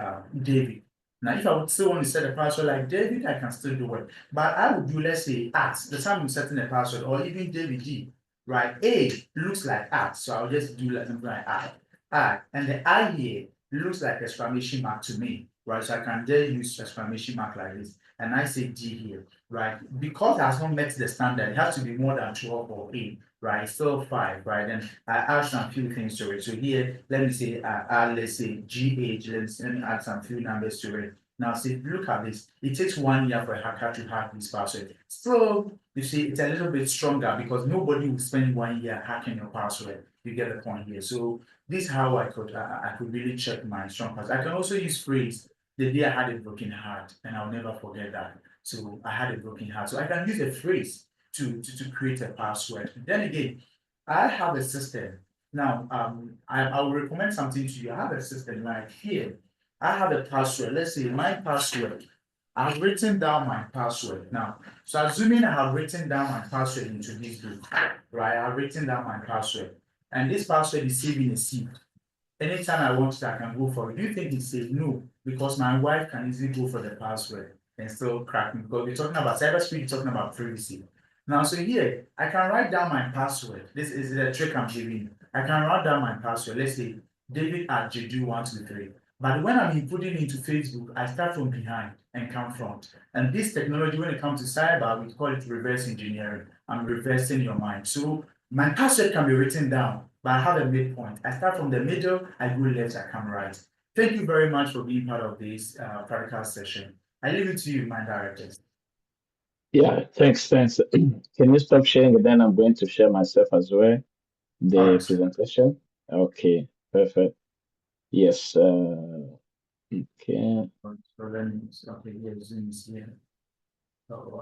[SPEAKER 3] David. Now, if I would still want to set a password like David, I can still do it. But I would do, let's say, at the time I'm setting a password, or even David G, right? A looks like at, so I'll just do like something like I. And the I here looks like exclamation mark to me, right? So I can just use exclamation mark like this. And I say D here, right? Because it has not met the standard, it has to be more than 12 or 8, right? Still 5, right? And I add some few things to it. So here, let me say, let's say GH, let me add some few numbers to it. Now, see, look at this. It takes 1 year for a hacker to hack this password. So, you see, it's a little bit stronger because nobody will spend 1 year hacking your password. You get the point here. So, this is how I could really check my strong password. I can also use phrase, the day I had a broken heart, and I'll never forget that. So, I had a broken heart. So, I can use a phrase to create a password. Then again, I have a system. Now, I will recommend something to you. I have a system like here. I have a password. Let's say my password. I've written down my password now. So assuming I have written down my password into this book, right? I've written down my password, and this password is saving a seed. Anytime I want to, I can go for it. Do you think it's safe? No, because my wife can easily go for the password and still crack me, because we're talking about cybersecurity, we're talking about privacy. Now, so here, I can write down my password. This is the trick I'm giving you. I can write down my password. Let's say David at Jedu123. But when I'm inputting into Facebook, I start from behind and come front. And this technology, when it comes to cyber, we call it reverse engineering. I'm reversing your mind. So my password can be written down, but I have a midpoint. I start from the middle, I go left, I come right. Thank you very much for being part of this practical session. I leave it to you, my directors.
[SPEAKER 4] Yeah, thanks. Can you stop sharing? Then I'm going to share myself as well, the
[SPEAKER 3] All right.
[SPEAKER 4] presentation. Okay, perfect. Yes. Okay.
[SPEAKER 3] So let me, okay, here, Zoom is here. So,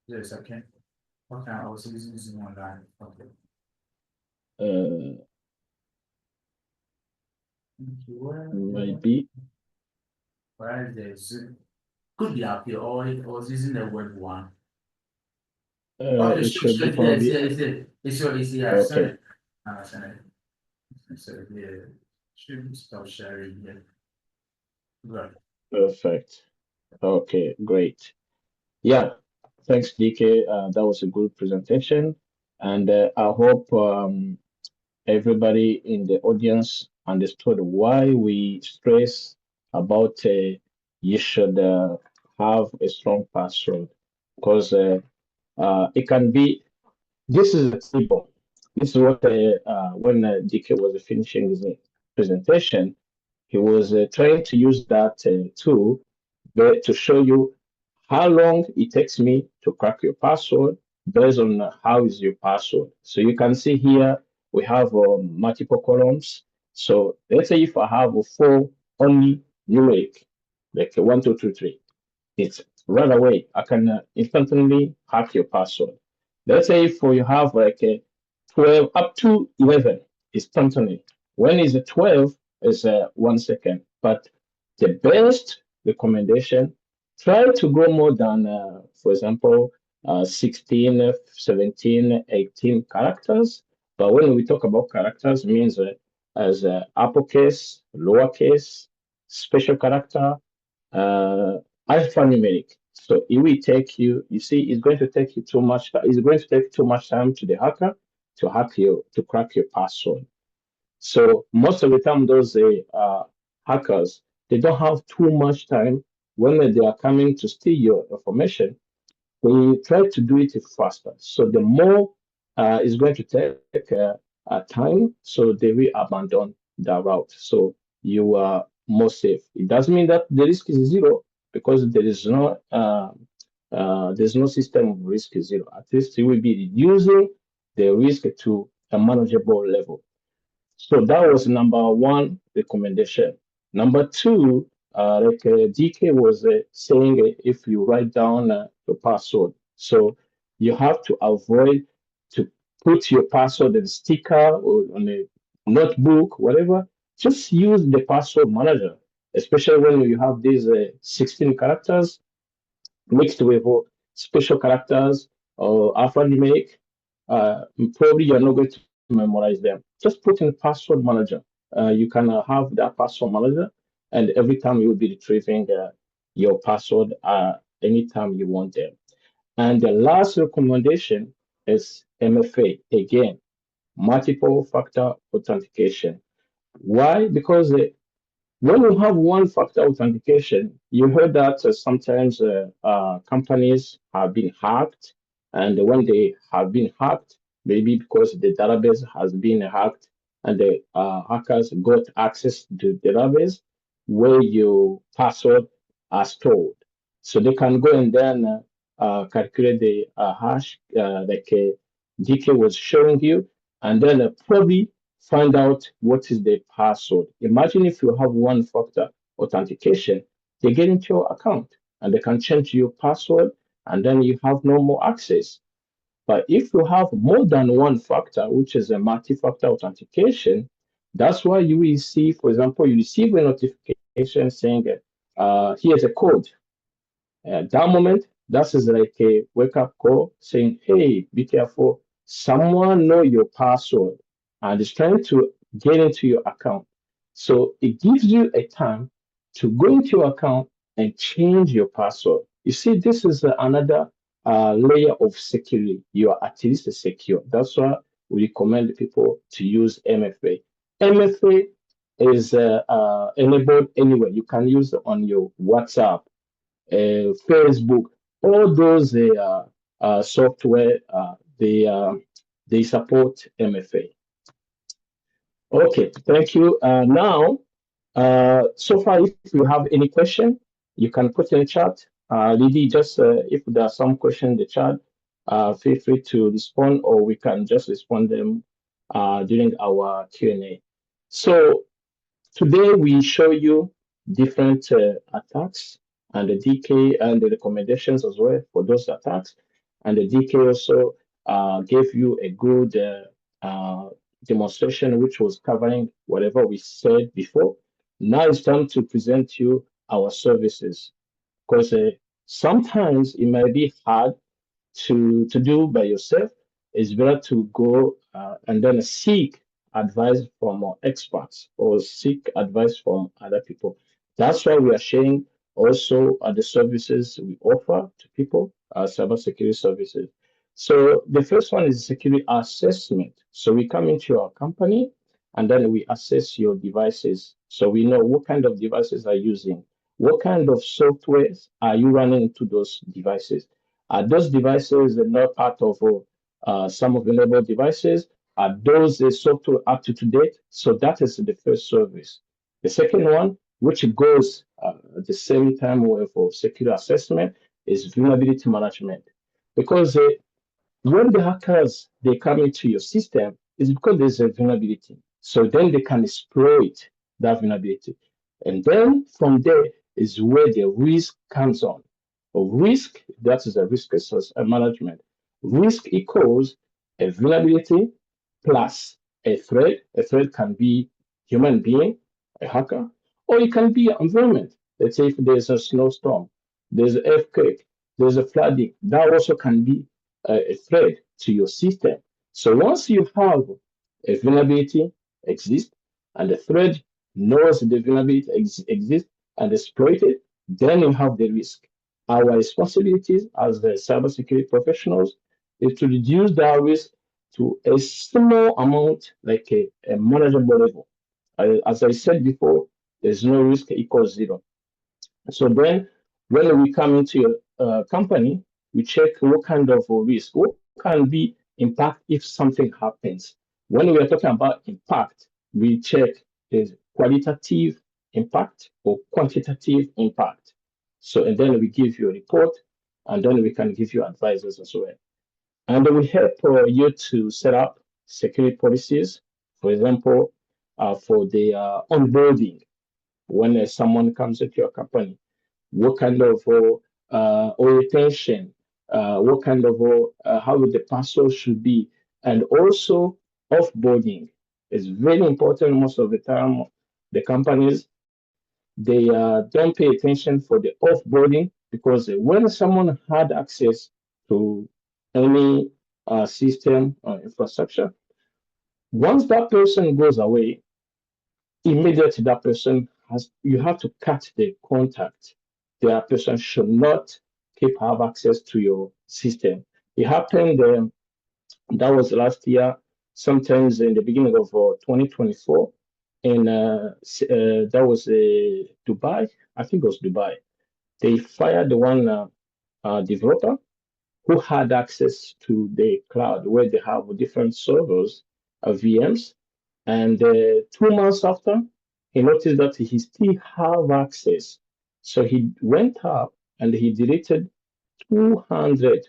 [SPEAKER 3] yes, okay. Okay, I was using Zoom online. Okay.
[SPEAKER 4] Maybe.
[SPEAKER 3] Where is the Zoom? Could be up here, or I was using the web one.
[SPEAKER 4] It should be from
[SPEAKER 3] It's here.
[SPEAKER 4] Okay.
[SPEAKER 3] Send it. So here, should stop sharing here. Right.
[SPEAKER 4] Perfect. Okay, great. Yeah, thanks, DK. That was a good presentation, and I hope everybody in the audience understood why we stress about you should have a strong password, because it can be. This is a table. This is what when DK was finishing his presentation, he was trying to use that tool to show you how long it takes me to crack your password based on how is your password. So you can see here we have multiple columns. So let's say if I have a 4 only numeric, like 1, 2, 3, 3, it's right away. I can instantly hack your password. Let's say if you have like a 12 up to 11 instantly. When is it 12 is 1 second. But the best recommendation, try to go more than, for example, 16, 17, 18 characters. But when we talk about characters, it means as uppercase, lowercase, special character, uh, alphanumeric. So it will take you, you see, it's going to take you too much, it's going to take too much time to the hacker to hack you, to crack your password. So most of the time, those hackers, they don't have too much time when they are coming to steal your information. They try to do it faster. So the more is going to take time, so they will abandon the route. So you are more safe. It doesn't mean that the risk is zero because there's no system of risk is zero. At least it will be reducing the risk to a manageable level. So that was number one recommendation. Number two, like DK was saying, if you write down your password, so you have to avoid to put your password in a sticker or on a notebook, whatever. Just use the password manager, especially when you have these 16 characters mixed with special characters or alphanumeric. Probably you're not going to memorize them. Just put in password manager. You can have that password manager, and every time you will be retrieving your password anytime you want them. And the last recommendation is MFA again, multiple factor authentication. Why? Because when you have one factor authentication, you heard that sometimes companies have been hacked. And when they have been hacked, maybe because the database has been hacked and the hackers got access to the database where your password are stored. So they can go and then calculate the hash like DK was showing you, and then probably find out what is the password. Imagine if you have one factor authentication, they get into your account and they can change your password and then you have no more access. But if you have more than one factor, which is a multi-factor authentication, that's why you will see, for example, you receive a notification saying, here's a code. At that moment, that is like a wake-up call saying, hey, be careful. Someone know your password and is trying to get into your account. So it gives you a time to go into your account and change your password. You see, this is another layer of security. You are at least secure. That's why we recommend people to use MFA. MFA is enabled anywhere. You can use it on your WhatsApp, Facebook, all those software, they support MFA. Okay, thank you. Now, so far, if you have any question, you can put in the chat. Lydie, just if there are some questions in the chat, feel free to respond, or we can just respond them during our Q&A. So today we show you different attacks and the DK and the recommendations as well for those attacks. And the DK also gave you a good demonstration, which was covering whatever we said before. Now it's time to present you our services, because sometimes it might be hard to do by yourself. It's better to go and then seek advice from experts or seek advice from other people. That's why we are sharing also the services we offer to people, cybersecurity services. So the first one is security assessment. So we come into your company and then we assess your devices. So we know what kind of devices are you using, what kind of software are you running into those devices. Are those devices not part of some available devices? Are those software up to date? So that is the first service. The second one, which goes at the same time with security assessment, is vulnerability management. Because when the hackers they come into your system, it's because there's a vulnerability. So then they can exploit that vulnerability. And then from there is where the risk comes on. Risk, that is a risk management. Risk equals a vulnerability plus a threat. A threat can be human being, a hacker, or it can be environment. Let's say if there's a snowstorm, there's an earthquake, there's a flooding, that also can be a threat to your system. So once you have a vulnerability exist and the threat knows the vulnerability exists and exploit it, then you have the risk. Our responsibilities as the cybersecurity professionals is to reduce that risk to a small amount, like a manageable level. As I said before, there's no risk equals zero. So then when we come into your company, we check what kind of risk, what can be impact if something happens. When we are talking about impact, we check the qualitative impact or quantitative impact. So, and then we give you a report, and then we can give you advices as well. And we help you to set up security policies, for example, for the onboarding when someone comes into your company. What kind of orientation, what kind of how the password should be, and also offboarding is very important. Most of the time, the companies they don't pay attention for the offboarding because when someone had access to any system or infrastructure, once that person goes away, immediately that person has you have to cut the contact. That person should not have access to your system. It happened that was last year, sometimes in the beginning of 2024, and that was Dubai. I think it was Dubai. They fired the one developer who had access to the cloud where they have different servers, VMs, and 2 months after, he noticed that he still have access. So he went up and he deleted 200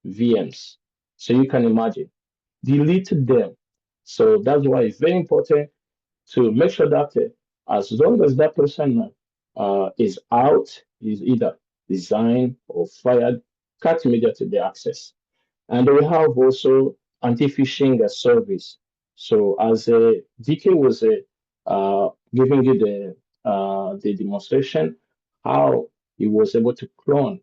[SPEAKER 4] VMs. So you can imagine, deleted them. So that's why it's very important to make sure that as long as that person is out, is either resigned or fired, cut immediately the access. And we have also anti-phishing service. So as DK was giving you the demonstration, how he was able to clone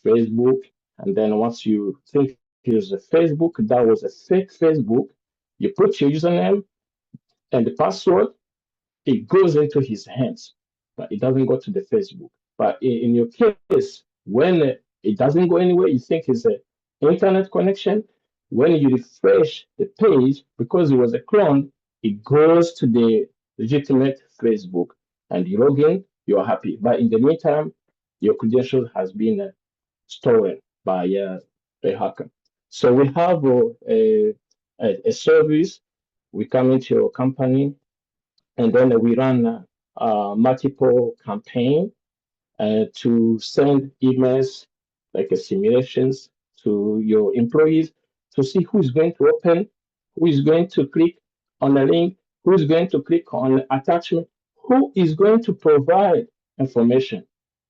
[SPEAKER 4] Facebook, and then once you think it was a Facebook, that was a fake Facebook, you put your username and the password, it goes into his hands, but it doesn't go to the Facebook. But in your case, when it doesn't go anywhere, you think it's an internet connection. When you refresh the page, because it was a clone, it goes to the legitimate Facebook, and you log in, you're happy. But in the meantime, your credentials has been stolen by a hacker. So we have a service. We come into your company, and then we run multiple campaign to send emails like simulations to your employees to see who's going to open, who is going to click on the link, who is going to click on the attachment, who is going to provide information.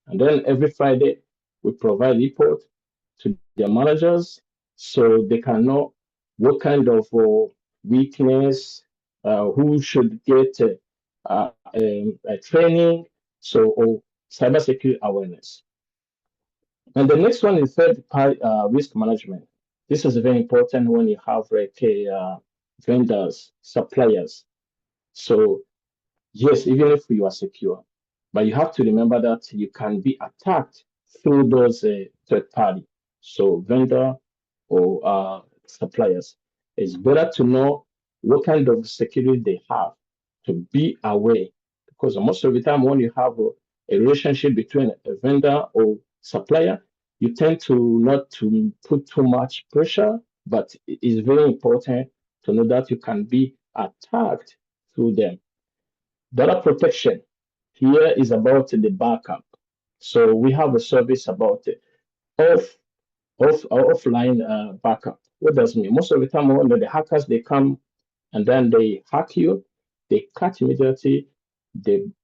[SPEAKER 4] And then every Friday, we provide report to their managers so they can know what kind of weakness, who should get a training, so or cybersecurity awareness. And the next one is third-party risk management. This is very important when you have like vendors, suppliers. So yes, even if you are secure, but you have to remember that you can be attacked through those third party. So vendor or suppliers. It's better to know what kind of security they have to be aware, because most of the time when you have a relationship between a vendor or supplier, you tend to not to put too much pressure, but it is very important to know that you can be attacked through them. Data protection here is about the backup. So we have a service about offline backup. What does it mean? Most of the time, when the hackers, they come and then they hack you, they cut immediately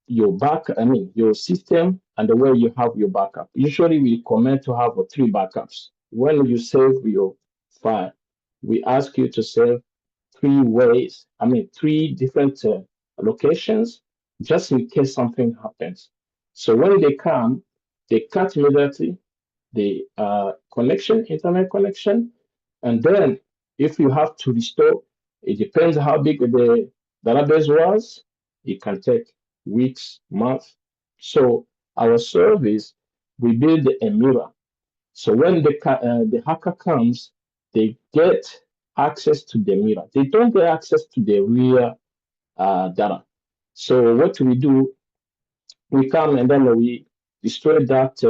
[SPEAKER 4] your system and the way you have your backup. Usually we recommend to have 3 backups. When you save your file, we ask you to save 3 different locations, just in case something happens. So when they come, they cut immediately the internet connection, and then if you have to restore, it depends how big the database was. It can take weeks, months. So our service, we build a mirror. So when the hacker comes, they get access to the mirror. They don't get access to the real data. So what we do, we come and then we destroy that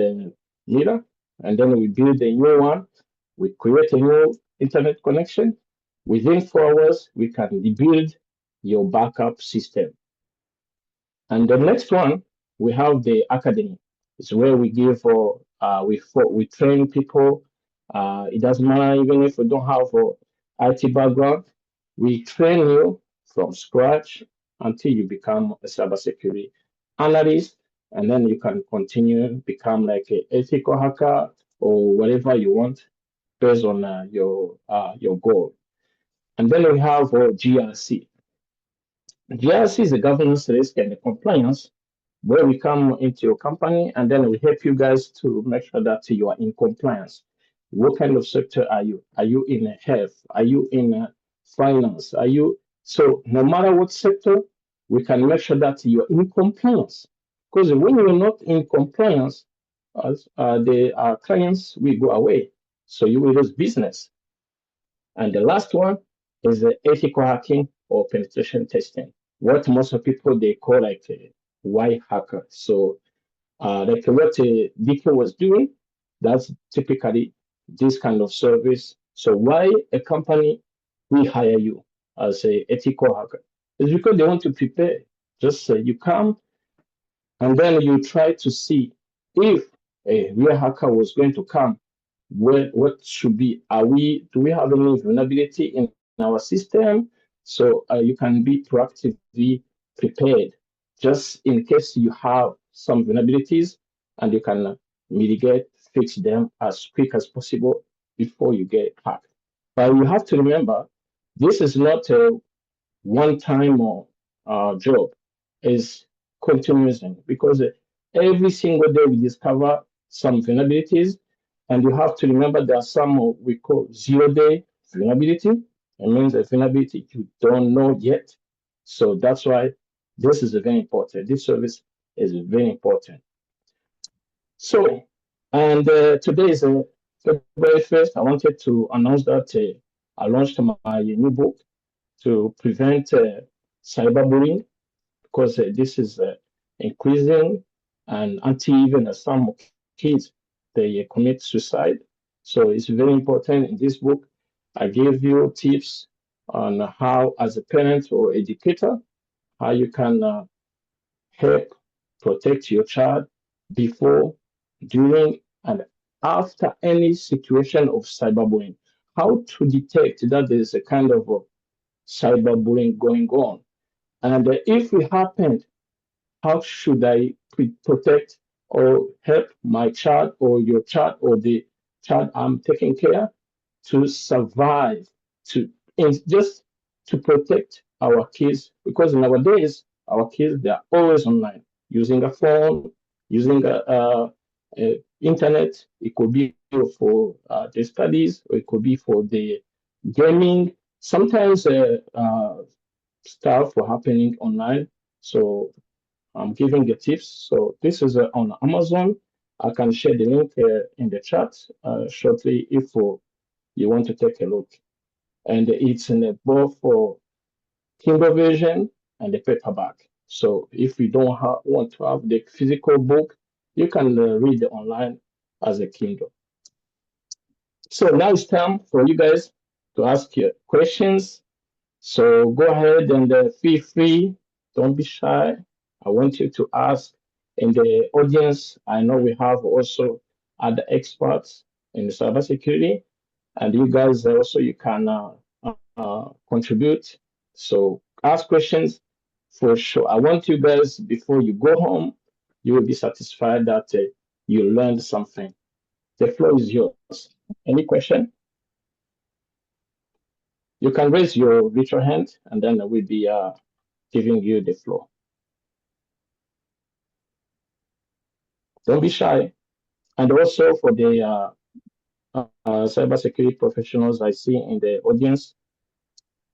[SPEAKER 4] mirror, and then we build a new one. We create a new internet connection. Within 4 hours, we can rebuild your backup system. And the next one, we have the academy. It's where we give we train people. It doesn't matter even if we don't have IT background. We train you from scratch until you become a cybersecurity analyst, and then you can continue become like an ethical hacker or whatever you want based on your goal. And then we have GRC. GRC is a governance, risk, and compliance, where we come into your company and then we help you guys to make sure that you are in compliance. What kind of sector are you? Are you in health? Are you in finance? So no matter what sector, we can make sure that you are in compliance. Because when you're not in compliance, the clients will go away. So you will lose business. And the last one is the ethical hacking or penetration testing. What most of people they call like a white hacker. So like what DK was doing, that's typically this kind of service. So why a company will hire you as a ethical hacker? It's because they want to prepare. Just you come and then you try to see if a real hacker was going to come, what should be, do we have any vulnerability in our system? So you can be proactively prepared just in case you have some vulnerabilities, and you can mitigate, fix them as quick as possible before you get hacked. But you have to remember, this is not a one-time job. Is continuous, because every single day we discover some vulnerabilities, and you have to remember there are some we call zero-day vulnerability. It means a vulnerability you don't know yet. So that's why this is very important. This service is very important. So, and today is February 1st. I wanted to announce that I launched my new book to prevent cyberbullying, because this is increasing, and until even some kids they commit suicide. So it's very important. In this book, I give you tips on how, as a parent or educator, how you can help protect your child before, during, and after any situation of cyberbullying. How to detect that there is a kind of cyberbullying going on, and if it happened, how should I protect or help my child or your child or the child I'm taking care to survive, just to protect our kids? Because nowadays our kids, they are always online, using a phone, using a internet. It could be for the studies, or it could be for the gaming. Sometimes stuff for happening online. So I'm giving the tips. So this is on Amazon. I can share the link in the chat shortly if you want to take a look. And it's in both for Kindle version and the paperback. So if you don't want to have the physical book, you can read it online as a Kindle. So now it's time for you guys to ask your questions. So go ahead and feel free. Don't be shy. I want you to ask. In the audience, I know we have also other experts in cybersecurity. And you guys also, you can contribute. So ask questions for sure. I want you guys, before you go home, you will be satisfied that you learned something. The floor is yours. Any question? You can raise your virtual hand, and then we'll be giving you the floor. Don't be shy. And also for the cybersecurity professionals I see in the audience,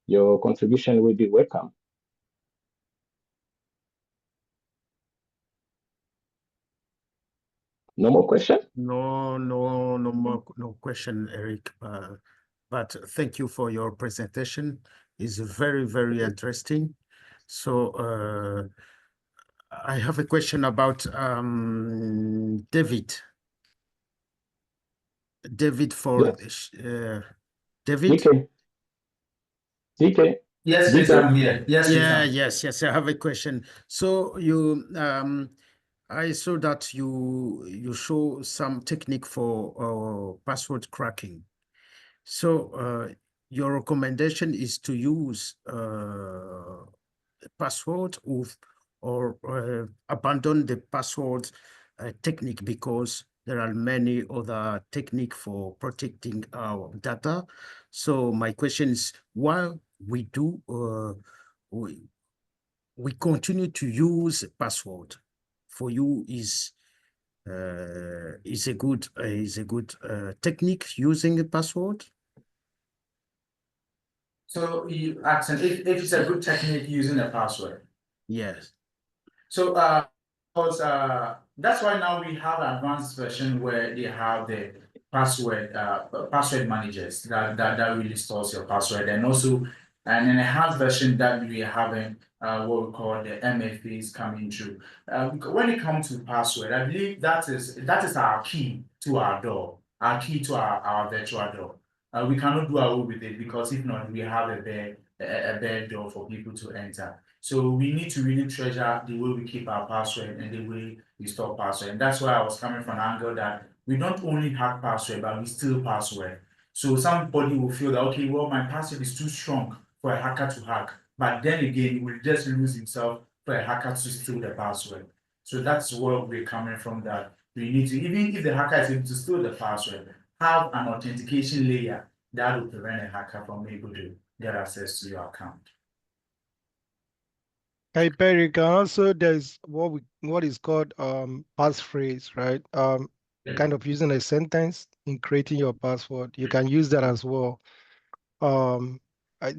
[SPEAKER 4] your contribution will be welcome. No more question?
[SPEAKER 5] No more question, Eric. But thank you for your presentation. It's very, very interesting. So I have a question about David. David for David.
[SPEAKER 4] DK. DK.
[SPEAKER 3] Yes, please, I'm here. Yes, please,
[SPEAKER 5] Yeah,
[SPEAKER 3] I'm-
[SPEAKER 5] yes. I have a question. So you, I saw that you show some technique for password cracking. So your recommendation is to use password or abandon the password technique, because there are many other techniques for protecting our data. So my question is, while we do we continue to use password, for you is a good technique using a password?
[SPEAKER 3] So you asking if it's a good technique using a password.
[SPEAKER 5] Yes.
[SPEAKER 3] So because that's why now we have advanced version where they have the password managers that really stores your password, and also an enhanced version that we are having what we call the MFAs coming through. When it comes to password, I believe that is our key to our door, our key to our virtual door. We cannot do away with it, because if not, we have a bare door for people to enter. So we need to really treasure the way we keep our password and the way we store password. And that's why I was coming from an angle that we don't only hack password, but we steal password. So somebody will feel that, okay, well, my password is too strong for a hacker to hack. But then again, he will just lose himself for a hacker to steal the password. So that's where we're coming from, that we need to, even if the hacker is able to steal the password, have an authentication layer that will prevent a hacker from able to get access to your account.
[SPEAKER 6] Hey Perry, can also there's what is called passphrase, right? Kind of using a sentence in creating your password. You can use that as well. That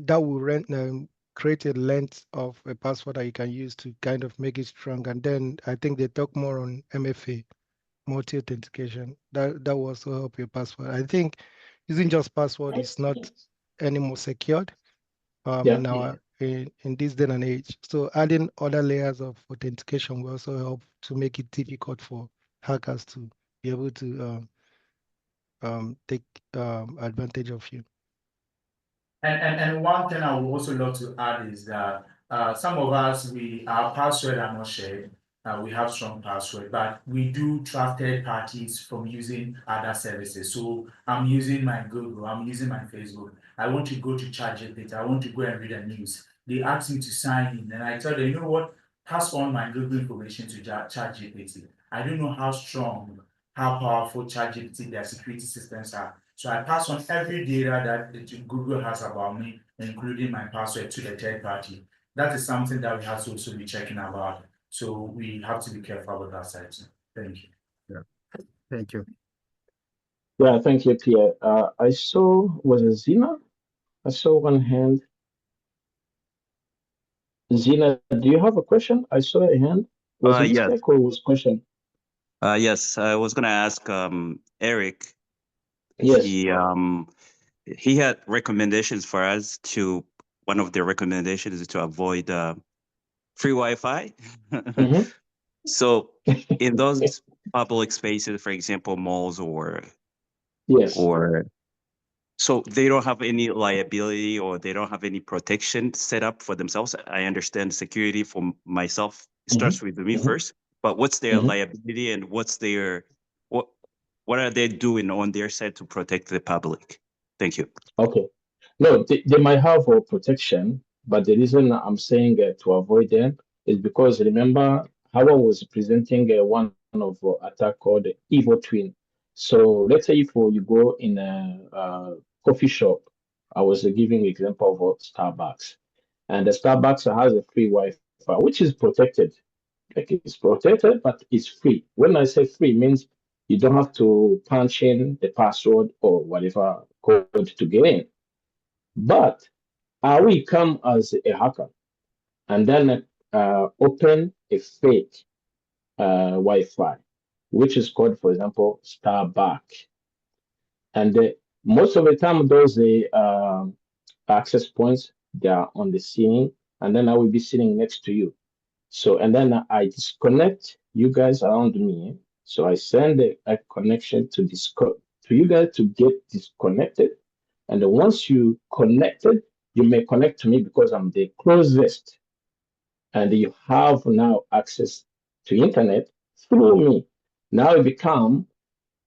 [SPEAKER 6] will create a length of a password that you can use to kind of make it strong. And then I think they talk more on MFA, multi-authentication. That will also help your password. I think using just password is not any more secured in this day and age. So adding other layers of authentication will also help to make it difficult for hackers to be able to take advantage of you.
[SPEAKER 3] And one thing I would also love to add is that some of us, our password are not shared. We have strong password, but we do track third parties from using other services. So I'm using my Google, I'm using my Facebook. I want to go to ChatGPT, I want to go and read the news. They ask me to sign in, and I tell them, you know what? Pass on my Google information to ChatGPT. I don't know how strong, how powerful ChatGPT, their security systems are. So I pass on every data that Google has about me, including my password, to the third party. That is something that we have to also be checking about. So we have to be careful about that side too. Thank you.
[SPEAKER 5] Yeah. Thank you.
[SPEAKER 4] Yeah, thank you, Pierre. I saw, was it Zina? I saw one hand. Zina, do you have a question? I saw a hand. Was it
[SPEAKER 7] Yes.
[SPEAKER 4] mistake or was question?
[SPEAKER 7] Yes, I was gonna ask Eric.
[SPEAKER 4] Yes.
[SPEAKER 7] He had recommendations for us to. One of the recommendations is to avoid free Wi-Fi.
[SPEAKER 4] Mhm.
[SPEAKER 7] So in those public spaces, for example, malls
[SPEAKER 4] Yes.
[SPEAKER 7] so they don't have any liability or they don't have any protection set up for themselves. I understand security for myself starts with me first, but what's their liability and what are they doing on their side to protect the public? Thank you.
[SPEAKER 4] Okay. No, they might have a protection, but the reason I'm saying to avoid them is because remember, Howard was presenting one of attack called Evil Twin. So let's say if you go in a coffee shop, I was giving example of Starbucks, and the Starbucks has a free Wi-Fi, which is protected. Like it's protected, but it's free. When I say free, means you don't have to punch in the password or whatever code to get in. But we come as a hacker and then open a fake Wi-Fi, which is called, for example, Starbucks. And most of the time, those access points, they are on the ceiling, and then I will be sitting next to you. So, and then I disconnect you guys around me. So I send a connection to you guys to get disconnected. And then once you connected, you may connect to me because I'm the closest. And you have now access to internet through me. Now you become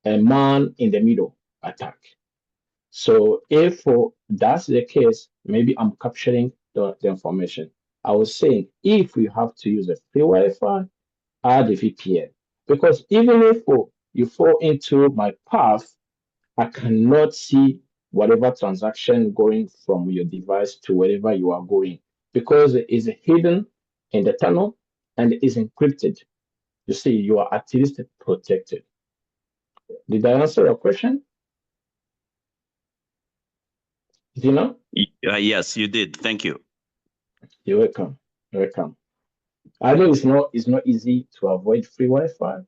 [SPEAKER 4] a man in the middle attack. So if that's the case, maybe I'm capturing the information. I was saying, if you have to use a free Wi-Fi, add a VPN. Because even if you fall into my path, I cannot see whatever transaction going from your device to wherever you are going because it is hidden in the tunnel and it is encrypted. You see, you are at least protected. Did I answer your question? Dina?
[SPEAKER 7] Yes, you did. Thank you.
[SPEAKER 4] You're welcome. You're welcome. I know it's not easy to avoid free Wi-Fi,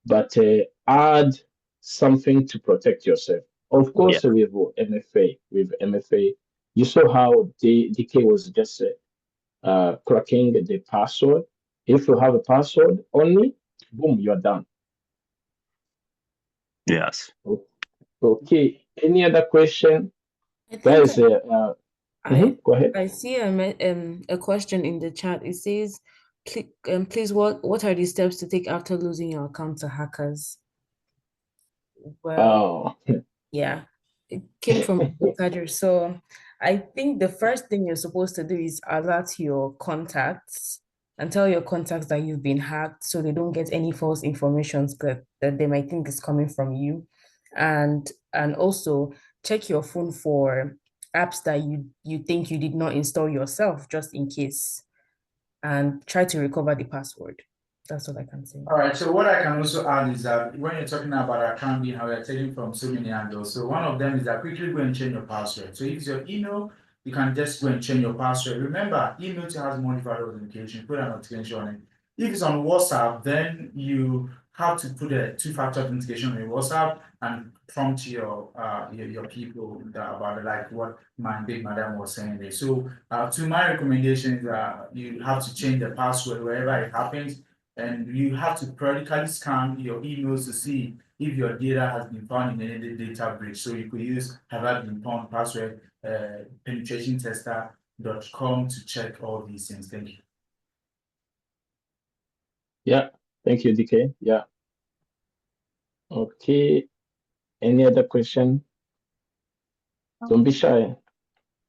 [SPEAKER 4] but add something to protect yourself. Of course, with MFA, you saw how DK was just cracking the password. If you have a password only, boom, you're done.
[SPEAKER 7] Yes.
[SPEAKER 4] Okay. Any other question?
[SPEAKER 2] I think
[SPEAKER 4] Guys,
[SPEAKER 2] go
[SPEAKER 4] ahead.
[SPEAKER 2] I see a question in the chat. It says, please, what are the steps to take after losing your account to hackers? Well, yeah, it came from Kadir. So I think the first thing you're supposed to do is alert your contacts and tell your contacts that you've been hacked so they don't get any false information that they might think is coming from you. And also check your phone for apps that you think you did not install yourself, just in case, and try to recover the password. That's all I can say.
[SPEAKER 3] All right, so what I can also add is that when you're talking about account being how we're taking from so many angles, so one of them is that quickly go and change your password. So if it's your email, you can just go and change your password. Remember, email has modified authentication, put an notification on it. If it's on WhatsApp, then you have to put a two-factor authentication on your WhatsApp and prompt your people about it, like what my big madam was saying there. So to my recommendations, you have to change the password wherever it happens. And you have to periodically scan your emails to see if your data has been found in any data breach. So you could use have I been found password penetrationtester.com to check all these things. Thank you.
[SPEAKER 4] Yeah, thank you, DK. Yeah. Okay. Any other question? Don't be shy.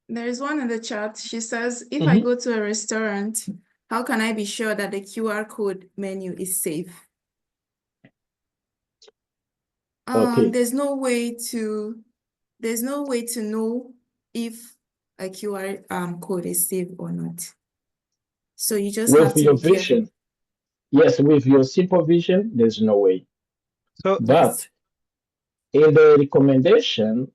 [SPEAKER 1] There is one in the chat. She says, if I go to a restaurant, how can I be sure that the QR code menu is safe?
[SPEAKER 4] Okay.
[SPEAKER 1] There's no way to know if a QR code is safe or not. So you just have
[SPEAKER 4] With
[SPEAKER 1] to
[SPEAKER 4] your
[SPEAKER 1] be careful.
[SPEAKER 4] vision, yes, with your simple vision, there's no way.
[SPEAKER 6] So,
[SPEAKER 4] But in the recommendation,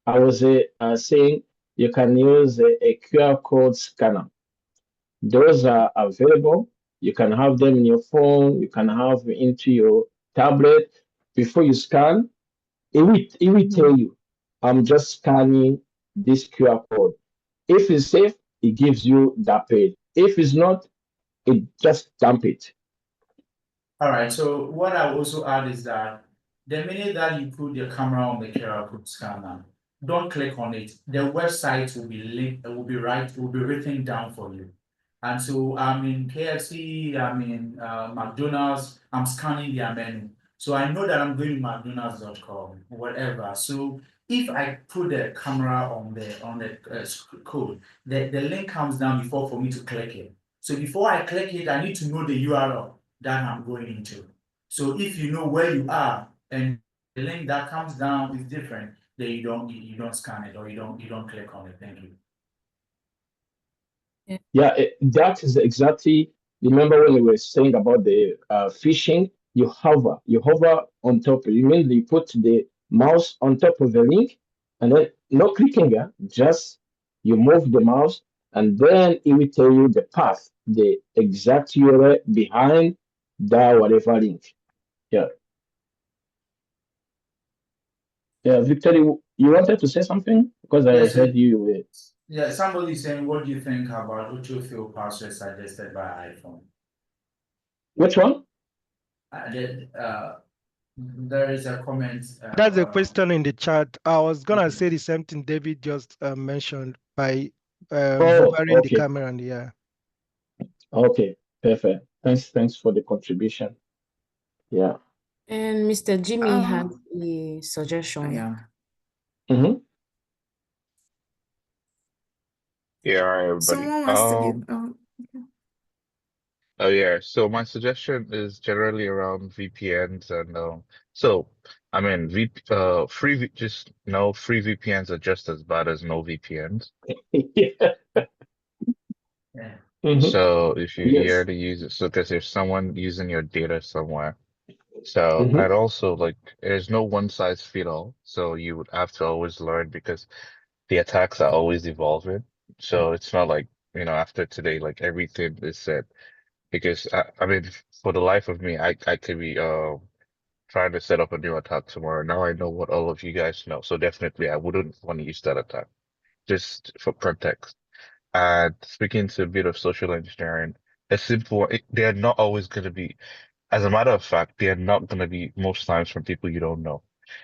[SPEAKER 4] I was saying you can use a QR code scanner. Those are available. You can have them in your phone. You can have into your tablet. Before you scan, it will tell you, I'm just scanning this QR code. If it's safe, it gives you that page. If it's not, it just dump it.
[SPEAKER 3] All right. So what I also add is that the minute that you put your camera on the QR code scanner, don't click on it. The website will be linked, will be written down for you. And so I'm in KFC, I'm in McDonald's, I'm scanning their menu. So I know that I'm going to McDonald's.com, whatever. So if I put the camera on the code, the link comes down before for me to click it. So before I click it, I need to know the URL that I'm going into. So if you know where you are and the link that comes down is different, then you don't scan it or you don't click on it. Thank you.
[SPEAKER 4] Yeah, that is exactly. Remember when we were saying about the phishing? You hover on top. You mean you put the mouse on top of the link, and then no clicking. Yeah, just you move the mouse, and then it will tell you the path, the exact URL behind that whatever link. Yeah. Yeah, Victor, you wanted to say something because I
[SPEAKER 3] Yes,
[SPEAKER 4] heard you were.
[SPEAKER 3] Yeah, somebody saying, what do you think about autofill password suggested by iPhone?
[SPEAKER 4] Which one?
[SPEAKER 3] There is a comment.
[SPEAKER 6] That's a question in the chat. I was gonna say the same thing David just mentioned by hovering the
[SPEAKER 4] Okay.
[SPEAKER 6] camera and yeah.
[SPEAKER 4] Okay, perfect. Thanks for the contribution. Yeah.
[SPEAKER 2] And Mr. Jimmy has a suggestion.
[SPEAKER 3] Yeah.
[SPEAKER 4] Mm-hmm.
[SPEAKER 8] Yeah, all right, everybody.
[SPEAKER 1] Someone wants to give, okay.
[SPEAKER 8] Oh yeah, so my suggestion is generally around VPNs and so I mean free VPNs are just as bad as no VPNs.
[SPEAKER 4] Yeah.
[SPEAKER 3] Yeah.
[SPEAKER 4] Mhm.
[SPEAKER 8] So if you
[SPEAKER 4] Yes.
[SPEAKER 8] hear to use it, so because there's someone using your data somewhere. So
[SPEAKER 4] Mhm.
[SPEAKER 8] and also like there's no one size fit all. So you would have to always learn because the attacks are always evolving. So it's not like, after today, like everything is said. Because I mean, for the life of me, I could be trying to set up a new attack tomorrow. Now I know what all of you guys know, so definitely I wouldn't want to use that attack just for context. And speaking to a bit of social engineering, a simple they're not always going to be. As a matter of fact, they're not going to be most times from people you don't know.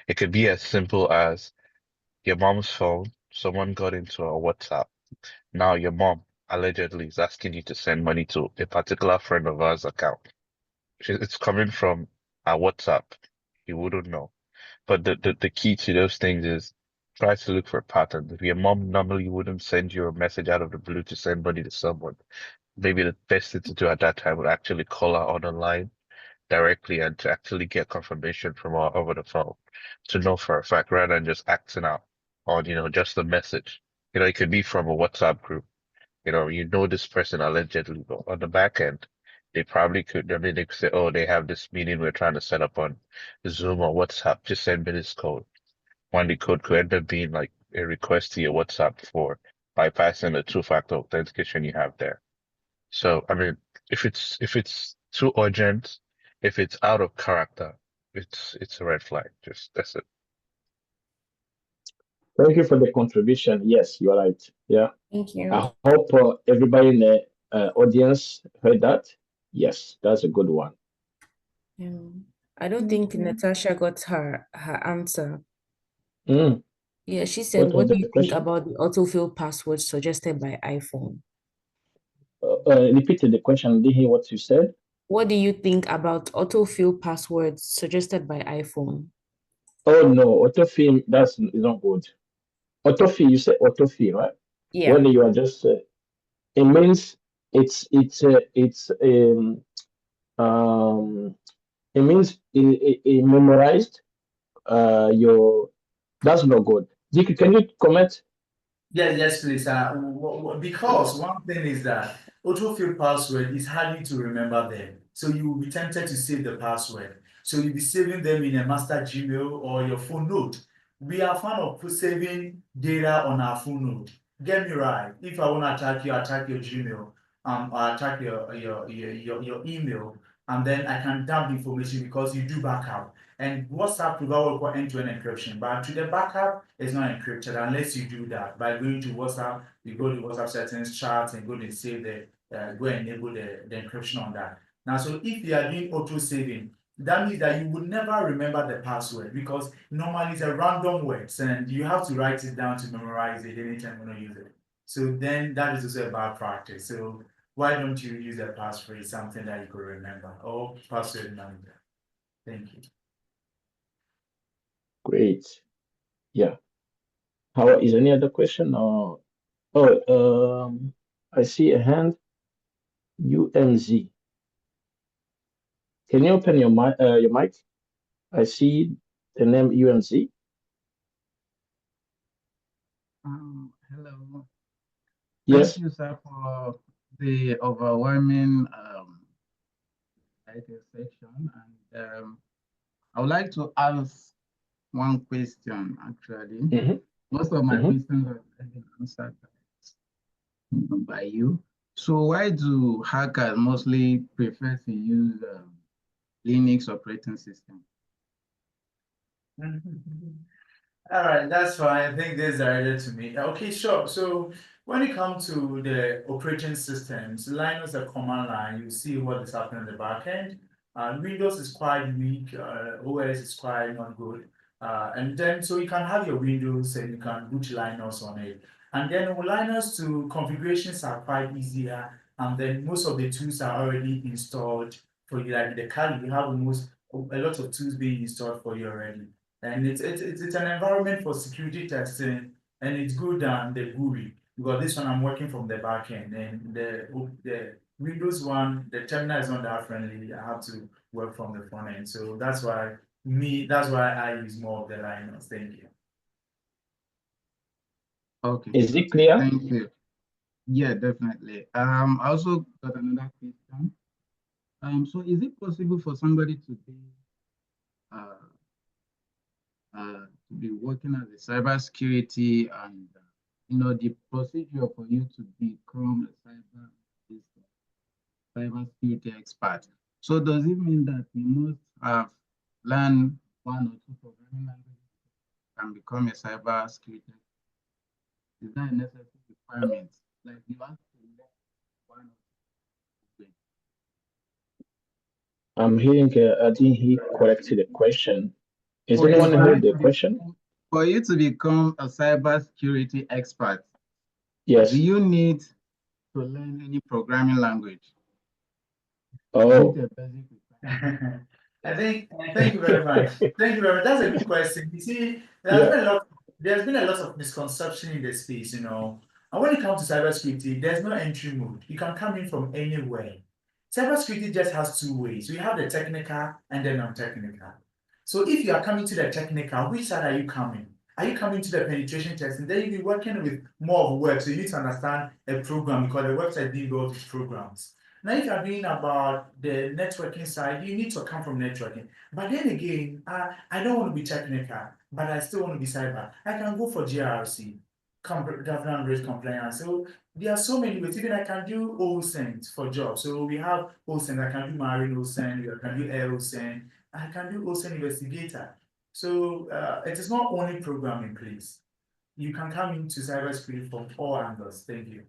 [SPEAKER 8] It could be as simple as your mom's phone. Someone got into a WhatsApp. Now your mom allegedly is asking you to send money to a particular friend of ours account. It's coming from a WhatsApp. You wouldn't know. But the key to those things is try to look for patterns. If your mom normally wouldn't send you a message out of the blue to send money to someone, maybe the best thing to do at that time would actually call her on the line directly and to actually get confirmation from her over the phone to know for a fact rather than just acting out on, just a message. It could be from a WhatsApp group. This person allegedly, but on the back end, they probably could, I mean, they could say, oh, they have this meeting we're trying to set up on Zoom or WhatsApp. Just send me this code. The code could end up being like a request to your WhatsApp for bypassing the two-factor authentication you have there. So, I mean, if it's too urgent, if it's out of character, it's a red flag. That's it.
[SPEAKER 4] Thank you for the contribution. Yes, you are right. Yeah.
[SPEAKER 2] Thank you.
[SPEAKER 4] I hope everybody in the audience heard that. Yes, that's a good one.
[SPEAKER 2] I don't think Natasha got her answer.
[SPEAKER 4] Mm.
[SPEAKER 2] Yeah, she said,
[SPEAKER 4] What
[SPEAKER 2] what
[SPEAKER 4] was
[SPEAKER 2] do
[SPEAKER 4] the
[SPEAKER 2] you think
[SPEAKER 4] question?
[SPEAKER 2] about the autofill password suggested by iPhone?
[SPEAKER 4] Repeated the question. Did you hear what you said?
[SPEAKER 2] What do you think about autofill passwords suggested by iPhone?
[SPEAKER 4] Oh no, autofill, that's not good. Autofill, you said autofill, right?
[SPEAKER 2] Yeah.
[SPEAKER 4] When you are just it means it means it memorized your, that's not good. Dick, can you comment?
[SPEAKER 3] Yes, please. Because one thing is that autofill password is harder to remember them. So you will be tempted to save the password. So you'll be saving them in a master Gmail or your phone note. We are fan of saving data on our phone note. Get me right. If I want to attack your Gmail, or attack your email, and then I can dump information because you do backup. And WhatsApp provides what we call end-to-end encryption, but to the backup is not encrypted unless you do that by going to WhatsApp. You go to WhatsApp settings, chart, and go and save go and enable the encryption on that. Now, so if you are doing auto saving, that means that you would never remember the password because normally it's a random words and you have to write it down to memorize it anytime you want to use it. So then that is also a bad practice. So why don't you use a passphrase, something that you could remember, or password manager? Thank you.
[SPEAKER 4] Great. Yeah. How is any other question? Or I see a hand. UMZ. Can you open your mic? I see the name UMZ.
[SPEAKER 9] Hello.
[SPEAKER 4] Yes.
[SPEAKER 9] Thank you, sir, for the overwhelming title section. And I would like to ask one question, actually.
[SPEAKER 4] Mhm.
[SPEAKER 9] Most of my
[SPEAKER 4] Mhm.
[SPEAKER 9] questions have been answered by you. So why do hackers mostly prefer to use Linux operating system?
[SPEAKER 3] All right, that's fine. I think this is directed to me. Okay, sure. So when it comes to the operating systems, Linux is a command line. You see what is happening in the back end. Windows is quite weak. OS is quite not good. And then so you can have your Windows and you can boot Linux on it. And then with Linux to configurations are quite easier. And then most of the tools are already installed for you. Like the Kali, you have almost a lot of tools being installed for you already. And it's an environment for security testing, and it's good than the GUI because this one I'm working from the back end, and the Windows one, the terminal is not that friendly. I have to work from the front end, so that's why I use more of the Linux. Thank you.
[SPEAKER 9] Okay.
[SPEAKER 4] Is it clear?
[SPEAKER 9] Thank you. Yeah, definitely. I also got another question. So is it possible for somebody to be working as a cybersecurity and the procedure for you to become a cybersecurity expert? So does it mean that you must have learned one or two programming languages and become a cybersecurity? Is that a necessary requirement? Like you have to learn one or two.
[SPEAKER 4] I'm hearing. I didn't hear correctly the question. Is
[SPEAKER 9] Okay,
[SPEAKER 4] anyone
[SPEAKER 9] for
[SPEAKER 4] heard
[SPEAKER 9] you
[SPEAKER 4] the question?
[SPEAKER 9] For you to become a cybersecurity expert,
[SPEAKER 4] Yes.
[SPEAKER 9] do you need to learn any programming language?
[SPEAKER 4] Oh.
[SPEAKER 3] Thank you very much. Thank you very much. That's a good question. You see, there's been a lot of misconception in the space, And when it comes to cybersecurity, there's no entry mode. You can come in from anywhere. Cybersecurity just has two ways. We have the technical and the non-technical. So if you are coming to the technical, which side are you coming? Are you coming to the penetration testing? Then you'll be working with more of work. So you need to understand a program because the website being built with programs. Now, if you're doing about the networking side, you need to come from networking. But then again, I don't want to be technical, but I still want to be cyber. I can go for GRC, government risk compliance. So there are so many ways. Even I can do OSINT for jobs. So we have OSINT. I can do marine OSINT. I can do air OSINT. I can do OSINT investigator. So it is not only programming, please. You can come into cybersecurity from all angles. Thank you.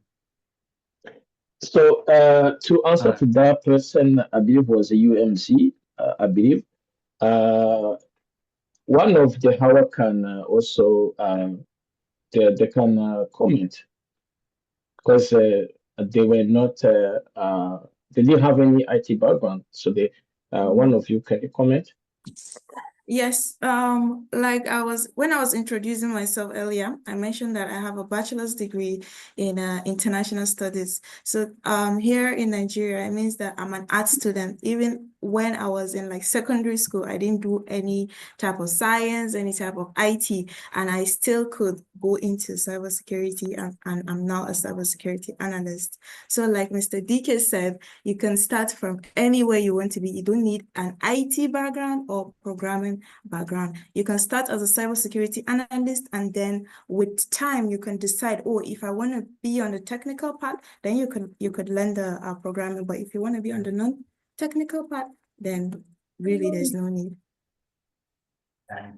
[SPEAKER 4] So to answer to that person, I believe was a UMC, I believe. One of the Howard can also they can comment because they were not they didn't have any IT background. So they one of you can you comment?
[SPEAKER 1] Yes, like when I was introducing myself earlier, I mentioned that I have a bachelor's degree in international studies. So here in Nigeria, it means that I'm an art student. Even when I was in like secondary school, I didn't do any type of science, any type of IT, and I still could go into cybersecurity, and I'm now a cybersecurity analyst. So like Mr. DK said, you can start from anywhere you want to be. You don't need an IT background or programming background. You can start as a cybersecurity analyst, and then with time you can decide, oh, if I want to be on the technical part, then you could learn the programming. But if you want to be on the non-technical part, then really there's no need.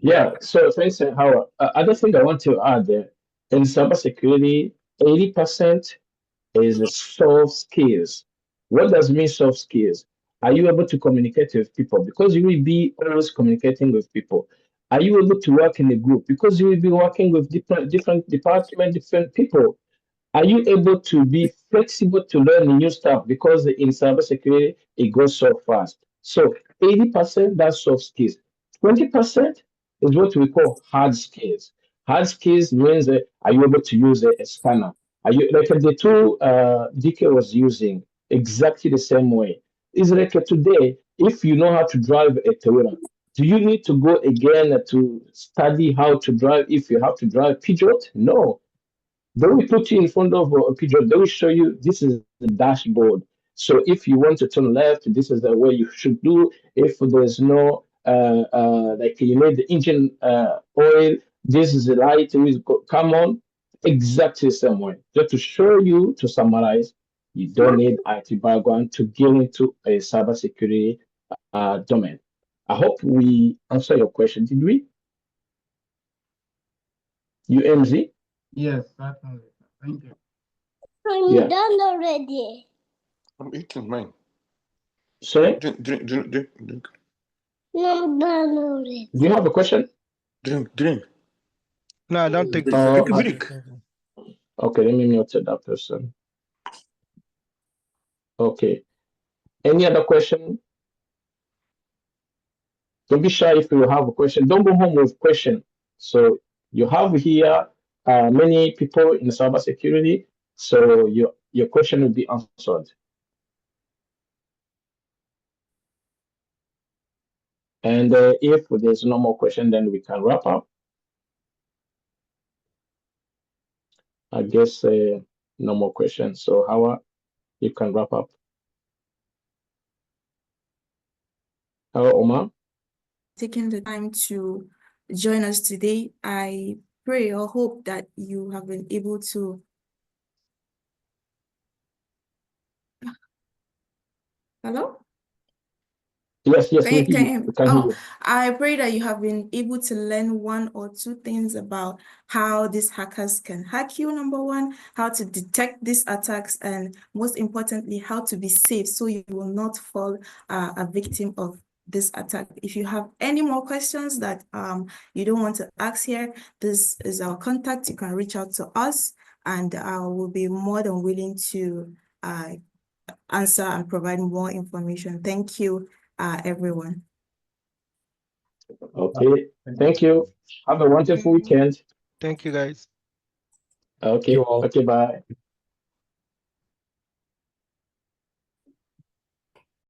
[SPEAKER 4] Yeah, so thanks, Howard. Other thing I want to add there, in cybersecurity, 80% is soft skills. What does it mean soft skills? Are you able to communicate with people? Because you will be always communicating with people. Are you able to work in a group? Because you will be working with different departments, different people. Are you able to be flexible to learn new stuff? Because in cybersecurity, it goes so fast. So 80% that's soft skills. 20% is what we call hard skills. Hard skills means are you able to use a scanner? Are you like the two DK was using exactly the same way? It's like today, if you know how to drive a Toyota, do you need to go again to study how to drive if you have to drive Peugeot? No. They will put you in front of a Peugeot. They will show you this is the dashboard. So if you want to turn left, this is the way you should do. If there's no like you need the engine oil, this is the light. Come on, exactly the same way. Just to show you, to summarize, you don't need IT background to get into a cybersecurity domain. I hope we answer your question. Did we? UMZ?
[SPEAKER 9] Yes, certainly. Thank you.
[SPEAKER 10] I'm
[SPEAKER 4] Yeah.
[SPEAKER 10] done already.
[SPEAKER 8] I'm eating mine.
[SPEAKER 4] Sorry?
[SPEAKER 8] Drink.
[SPEAKER 10] No, I'm done already.
[SPEAKER 4] Do you have a question?
[SPEAKER 8] Drink.
[SPEAKER 6] No, I don't think
[SPEAKER 4] Oh,
[SPEAKER 6] so.
[SPEAKER 8] Drink.
[SPEAKER 4] Okay, let me mute that person. Okay. Any other question? Don't be shy if you have a question. Don't go home with question. So you have here many people in cybersecurity. So your question will be answered. And if there's no more question, then we can wrap up. I guess no more questions. So Hawa, you can wrap up. Hawa Omar?
[SPEAKER 1] Taking the time to join us today. I pray or hope that you have been able to Hello?
[SPEAKER 4] Yes,
[SPEAKER 1] Can
[SPEAKER 4] we
[SPEAKER 1] you,
[SPEAKER 4] hear
[SPEAKER 1] can
[SPEAKER 4] you.
[SPEAKER 1] you,
[SPEAKER 4] We can hear
[SPEAKER 1] oh,
[SPEAKER 4] you.
[SPEAKER 1] I pray that you have been able to learn one or two things about how these hackers can hack you, number one, how to detect these attacks, and most importantly, how to be safe so you will not fall a victim of this attack. If you have any more questions that you don't want to ask here, this is our contact. You can reach out to us, and I will be more than willing to answer and provide more information. Thank you, everyone.
[SPEAKER 4] Okay, thank you. Have a wonderful weekend.
[SPEAKER 6] Thank you, guys.
[SPEAKER 4] Okay,
[SPEAKER 5] You all.
[SPEAKER 4] okay, bye.